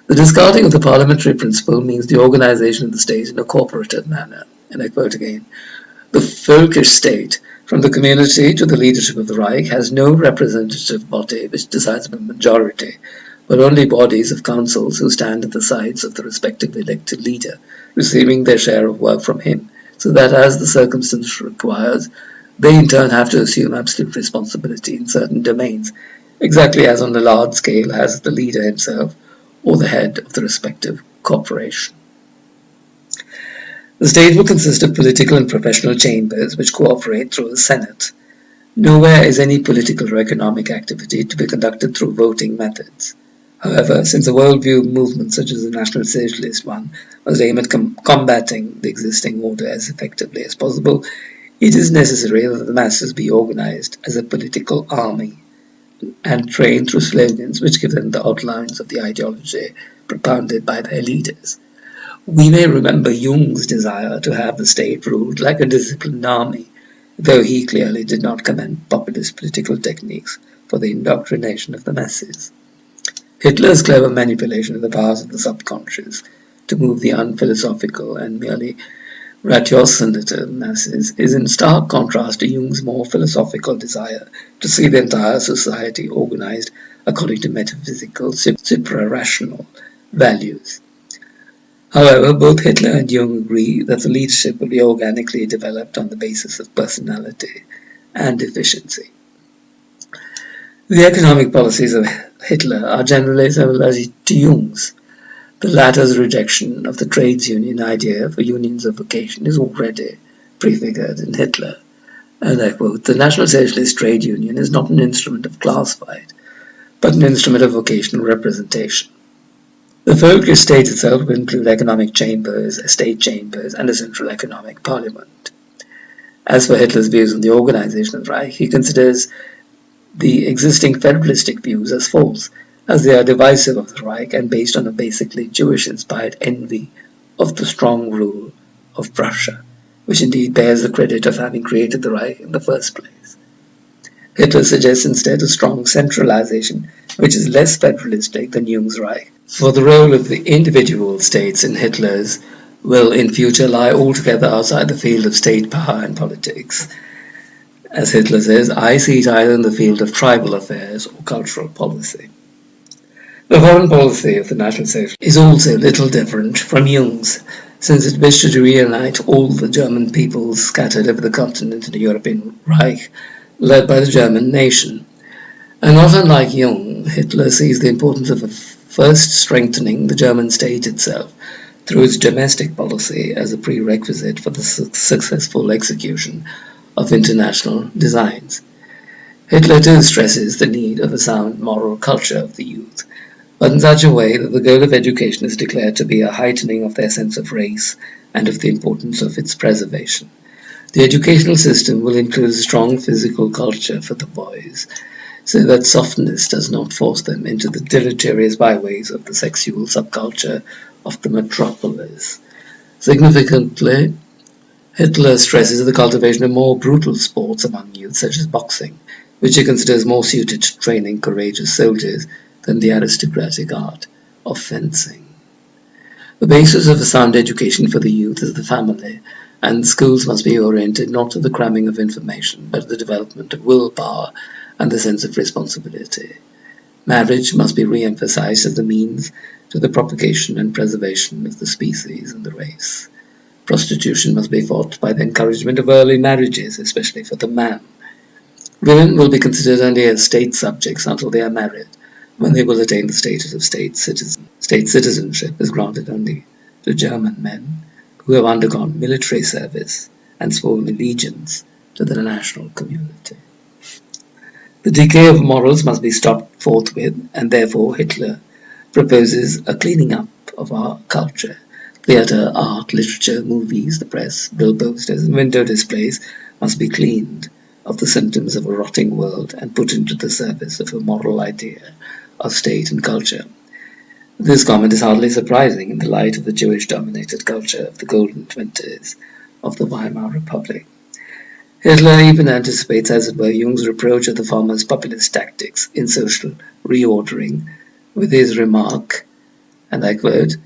The discarding of the parliamentary principle means the organization of the state in a corporative manner, and I quote again, "The Völkisch state, from the community to the leadership of the Reich, has no representative body which decides by majority, but only bodies of councils who stand at the sides of the respective elected leader, receiving their share of work from him, so that as the circumstance requires, they in turn have to assume absolute responsibility in certain domains, exactly as on a large scale has the leader himself, or the head of the respective corporation. The state will consist of political and professional chambers which cooperate through the Senate. Nowhere is any political or economic activity to be conducted through voting methods. However, since a worldview movement such as the National Socialist one must aim at combating the existing order as effectively as possible, it is necessary that the masses be organized as a political army and trained through slogans which give them the outlines of the ideology propounded by their leaders. We may remember Jung's desire to have the state ruled like a disciplined army, though he clearly did not commend populist political techniques for the indoctrination of the masses. Hitler's clever manipulation of the powers of the subconscious to move the unphilosophical and merely ratiocinate masses is in stark contrast to Jung's more philosophical desire to see the entire society organized according to metaphysical, supra-rational values. However, both Hitler and Jung agree that the leadership will be organically developed on the basis of personality and efficiency. The economic policies of Hitler are generally similar to Jung's. The latter's rejection of the trades union idea for unions of vocation is already prefigured in Hitler. And I quote, "The National Socialist trade union is not an instrument of class fight, but an instrument of vocational representation. The Völkisch state itself will include economic chambers, estate chambers, and a central economic parliament." As for Hitler's views on the organization of the Reich, he considers the existing federalistic views as false, as they are divisive of the Reich and based on a basically Jewish-inspired envy of the strong rule of Prussia, which indeed bears the credit of having created the Reich in the first place. Hitler suggests instead a strong centralization, which is less federalistic than Jung's Reich, for the role of the individual states in Hitler's will in future lie altogether outside the field of state power and politics. As Hitler says, "I see it either in the field of tribal affairs or cultural policy." The foreign policy of the National Socialists is also little different from Jung's, since it wished to reunite all the German peoples scattered over the continent in the European Reich, led by the German nation. And not unlike Jung, Hitler sees the importance of first strengthening the German state itself through its domestic policy as a prerequisite for the successful execution of international designs. Hitler too stresses the need of a sound moral culture of the youth, but in such a way that the goal of education is declared to be a heightening of their sense of race and of the importance of its preservation. The educational system will include a strong physical culture for the boys, so that softness does not force them into the deleterious byways of the sexual subculture of the metropolis. Significantly, Hitler stresses the cultivation of more brutal sports among youth, such as boxing, which he considers more suited to training courageous soldiers than the aristocratic art of fencing. The basis of a sound education for the youth is the family, and schools must be oriented not to the cramming of information, but to the development of willpower and the sense of responsibility. Marriage must be re-emphasized as the means to the propagation and preservation of the species and the race. Prostitution must be fought by the encouragement of early marriages, especially for the man. Women will be considered only as state subjects until they are married, when they will attain the status of state citizen. State citizenship is granted only to German men who have undergone military service and sworn allegiance to the national community. The decay of morals must be stopped forthwith, and therefore Hitler proposes a cleaning up of our culture. Theatre, art, literature, movies, the press, bill posters, and window displays must be cleaned of the symptoms of a rotting world and put into the service of a moral idea of state and culture. This comment is hardly surprising in the light of the Jewish-dominated culture of the golden 20s of the Weimar Republic. Hitler even anticipates, as it were, Jung's reproach of the former's populist tactics in social reordering with his remark, and I quote,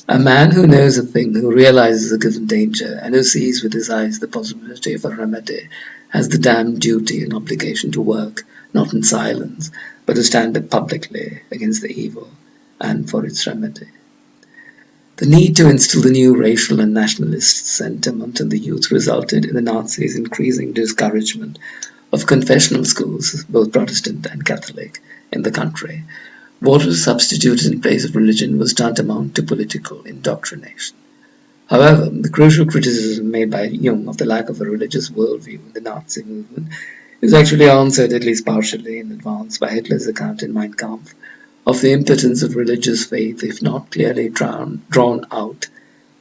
"A man who knows a thing, who realizes a given danger, and who sees with his eyes the possibility of a remedy, has the damned duty and obligation to work, not in silence, but to stand up publicly against the evil and for its remedy." The need to instill the new racial and nationalist sentiment in the youth resulted in the Nazis' increasing discouragement of confessional schools, both Protestant and Catholic, in the country. What was substituted in place of religion was tantamount to political indoctrination. However, the crucial criticism made by Jung of the lack of a religious worldview in the Nazi movement is actually answered, at least partially in advance, by Hitler's account in Mein Kampf of the impotence of religious faith if not clearly drawn out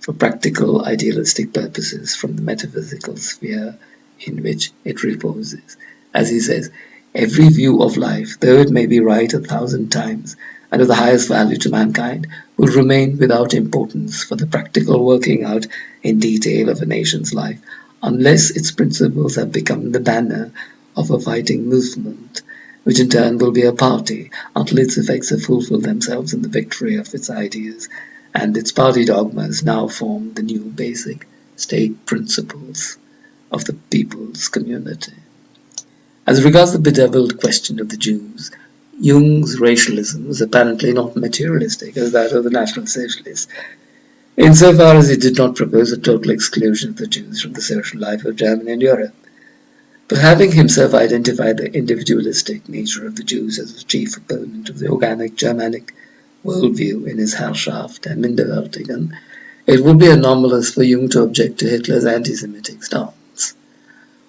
for practical idealistic purposes from the metaphysical sphere in which it reposes. As he says, "Every view of life, though it may be right 1,000 times and of the highest value to mankind, will remain without importance for the practical working out in detail of a nation's life, unless its principles have become the banner of a fighting movement. which in turn will be a party until its effects have fulfilled themselves in the victory of its ideas, and its party dogmas now form the new basic state principles of the people's community. As regards the bedeviled question of the Jews, Jung's racialism was apparently not materialistic as that of the National Socialists, insofar as he did not propose a total exclusion of the Jews from the social life of Germany and Europe. But having himself identified the individualistic nature of the Jews as the chief opponent of the organic Germanic worldview in his Herrschaft and Minderwertigen, it would be anomalous for Jung to object to Hitler's anti-Semitic stance.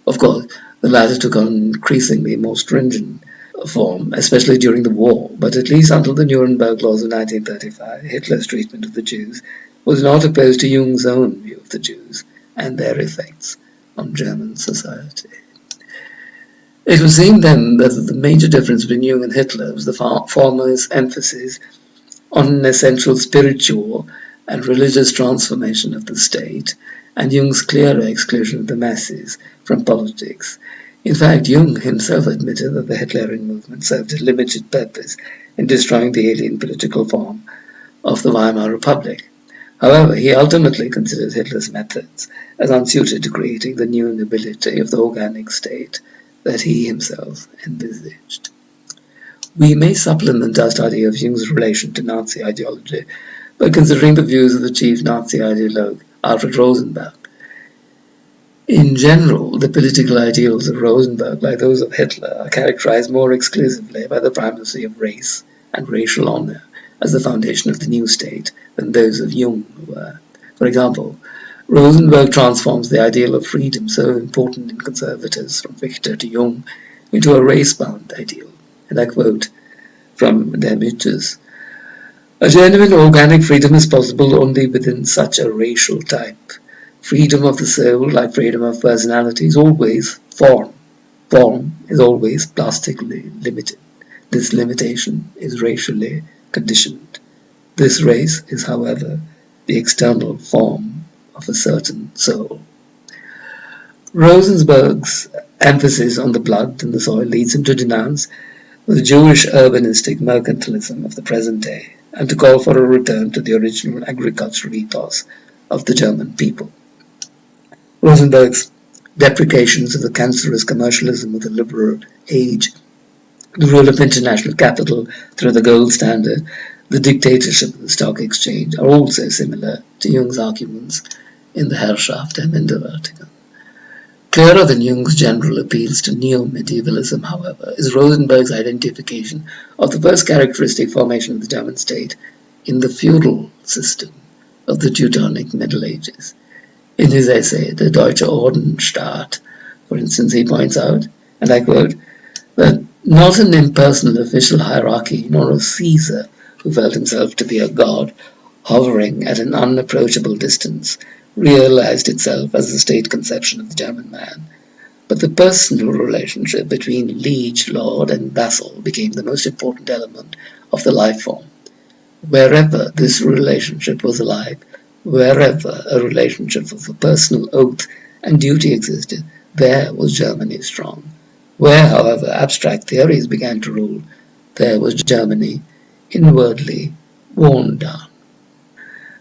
Of course, the latter took on an increasingly more stringent form, especially during the war, but at least until the Nuremberg Laws of 1935, Hitler's treatment of the Jews was not opposed to Jung's own view of the Jews and their effects on German society. It would seem then that the major difference between Jung and Hitler was the former's emphasis on an essential spiritual and religious transformation of the state, and Jung's clearer exclusion of the masses from politics. In fact, Jung himself admitted that the Hitlerian movement served a limited purpose in destroying the alien political form of the Weimar Republic. However, he ultimately considered Hitler's methods as unsuited to creating the new nobility of the organic state that he himself envisaged. We may supplement our study of Jung's relation to Nazi ideology by considering the views of the chief Nazi ideologue, Alfred Rosenberg. In general, the political ideals of Rosenberg, like those of Hitler, are characterized more exclusively by the primacy of race and racial honor as the foundation of the new state than those of Jung were. For example, Rosenberg transforms the ideal of freedom so important in conservatives from Fichte to Jung into a race-bound ideal. And I quote from Der Mythos, "A genuine organic freedom is possible only within such a racial type. Freedom of the soul, like freedom of personality, is always form. Form is always plastically limited. This limitation is racially conditioned. This race is, however, the external form of a certain soul." Rosenberg's emphasis on the blood and the soil leads him to denounce the Jewish urbanistic mercantilism of the present day and to call for a return to the original agricultural ethos of the German people. Rosenberg's deprecations of the cancerous commercialism of the liberal age, the rule of international capital through the gold standard, the dictatorship of the stock exchange are also similar to Jung's arguments in the Herrschaft and Minderwertigen. Clearer than Jung's general appeals to neo-medievalism, however, is Rosenberg's identification of the first characteristic formation of the German state in the feudal system of the Teutonic Middle Ages. In his essay, Der Deutsche Ordensstaat, for instance, he points out, and I quote, that not an impersonal official hierarchy, nor a Caesar who felt himself to be a god, hovering at an unapproachable distance, realized itself as the state conception of the German man, but the personal relationship between liege, lord, and vassal became the most important element of the life form. Wherever this relationship was alive, wherever a relationship of a personal oath and duty existed, there was Germany strong. Where, however, abstract theories began to rule, there was Germany inwardly worn down.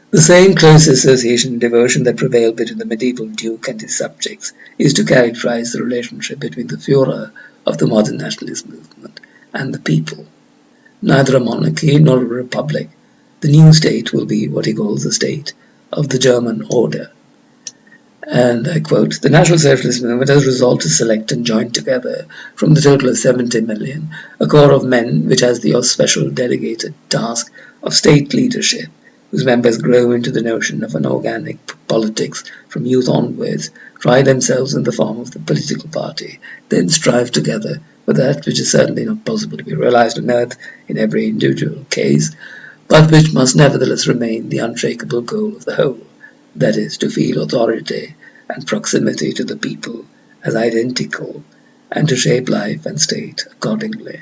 The same close association and devotion that prevailed between the medieval duke and his subjects is to characterize the relationship between the Führer of the modern nationalist movement and the people. Neither a monarchy nor a republic, the new state will be what he calls the state of the German order. And I quote, "The National Socialist movement has resolved to select and join together from the total of 70 million a corps of men which has the special delegated task of state leadership, whose members grow into the notion of an organic politics from youth onwards, try themselves in the form of the political party, then strive together for that which is certainly not possible to be realized on earth in every individual case, but which must nevertheless remain the unshakable goal of the whole, that is, to feel authority and proximity to the people as identical, and to shape life and state accordingly."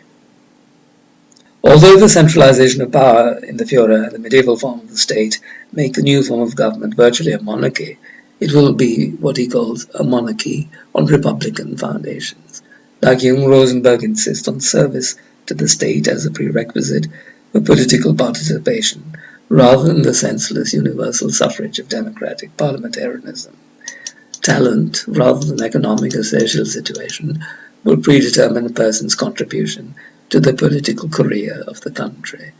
Although the centralization of power in the Führer and the medieval form of the state make the new form of government virtually a monarchy, it will be what he calls a monarchy on republican foundations. Like Jung, Rosenberg insists on service to the state as a prerequisite for political participation, rather than the senseless universal suffrage of democratic parliamentarianism. Talent, rather than economic or social situation, will predetermine a person's contribution to the political career of the country.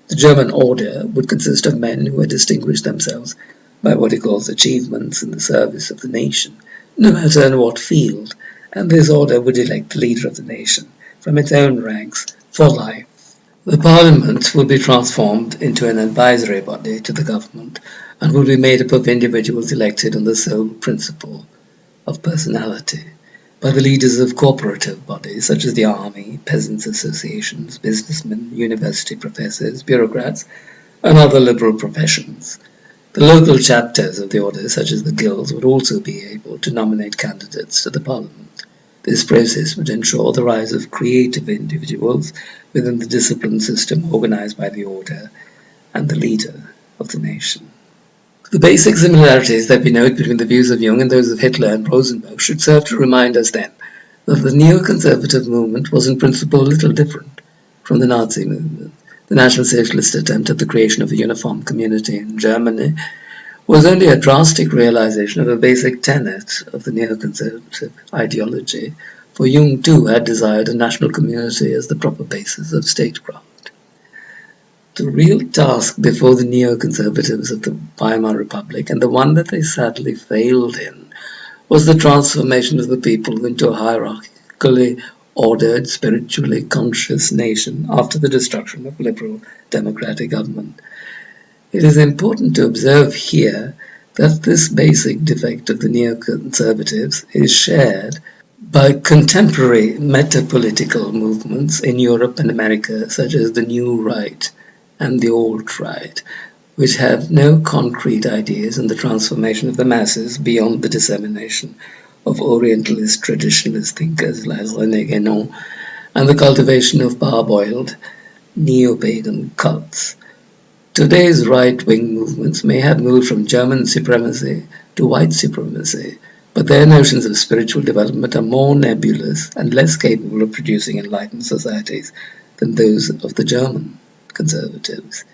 The German order would consist of men who had distinguished themselves by what he calls achievements in the service of the nation, no matter in what field, and this order would elect the leader of the nation from its own ranks for life. The parliament would be transformed into an advisory body to the government and would be made up of individuals elected on the sole principle of personality by the leaders of cooperative bodies such as the army, peasants' associations, businessmen, university professors, bureaucrats, and other liberal professions. The local chapters of the order, such as the guilds, would also be able to nominate candidates to the parliament. This process would ensure the rise of creative individuals within the disciplined system organized by the order and the leader of the nation. The basic similarities that we note between the views of Jung and those of Hitler and Rosenberg should serve to remind us then that the neoconservative movement was in principle a little different from the Nazi movement. The National Socialist attempt at the creation of a uniform community in Germany was only a drastic realization of a basic tenet of the neoconservative ideology, for Jung too had desired a national community as the proper basis of statecraft. The real task before the neoconservatives of the Weimar Republic, and the one that they sadly failed in, was the transformation of the people into a hierarchically ordered, spiritually conscious nation after the destruction of liberal democratic government. It is important to observe here that this basic defect of the neoconservatives is shared by contemporary metapolitical movements in Europe and America, such as the New Right and the Alt-Right, which have no concrete ideas on the transformation of the masses beyond the dissemination of Orientalist traditionalist thinkers like René Guénon and the cultivation of parboiled neo-pagan cults. Today's right-wing movements may have moved from German supremacy to white supremacy, but their notions of spiritual development are more nebulous and less capable of producing enlightened societies than those of the German conservatives.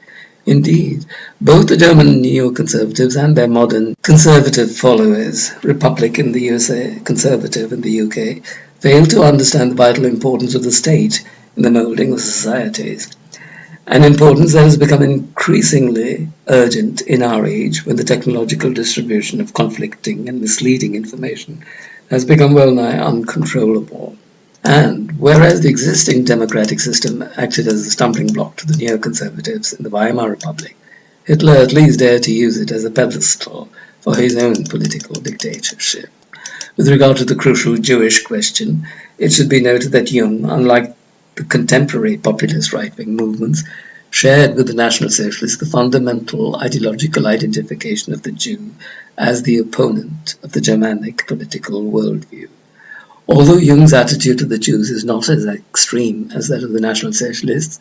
Indeed, both the German neoconservatives and their modern conservative followers, Republic in the USA, Conservative in the UK, fail to understand the vital importance of the state in the moulding of societies, an importance that has become increasingly urgent in our age when the technological distribution of conflicting and misleading information has become well nigh uncontrollable. And whereas the existing democratic system acted as a stumbling block to the neoconservatives in the Weimar Republic, Hitler at least dared to use it as a pedestal for his own political dictatorship. With regard to the crucial Jewish question, it should be noted that Jung, unlike the contemporary populist right-wing movements, shared with the National Socialists the fundamental ideological identification of the Jew as the opponent of the Germanic political worldview. Although Jung's attitude to the Jews is not as extreme as that of the National Socialists,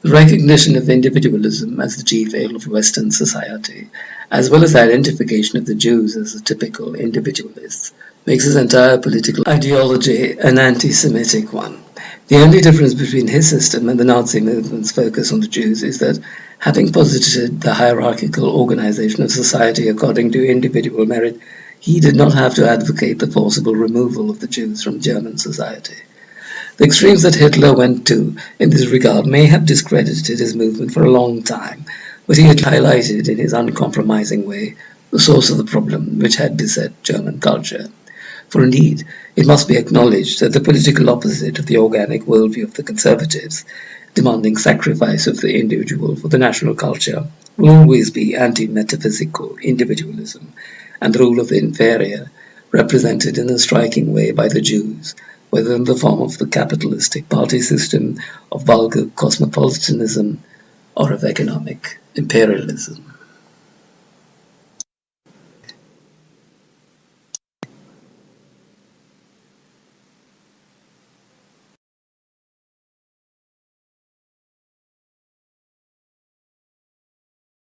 the recognition of individualism as the chief aim of Western society, as well as the identification of the Jews as the typical individualists, makes his entire political ideology an anti-Semitic one. The only difference between his system and the Nazi movement's focus on the Jews is that, having posited the hierarchical organization of society according to individual merit, he did not have to advocate the forcible removal of the Jews from German society. The extremes that Hitler went to in this regard may have discredited his movement for a long time, but he had highlighted in his uncompromising way the source of the problem which had beset German culture. For indeed, it must be acknowledged that the political opposite of the organic worldview of the conservatives, demanding sacrifice of the individual for the national culture, will always be anti-metaphysical individualism and the rule of the inferior, represented in a striking way by the Jews, whether in the form of the capitalistic party system, of vulgar cosmopolitanism, or of economic imperialism.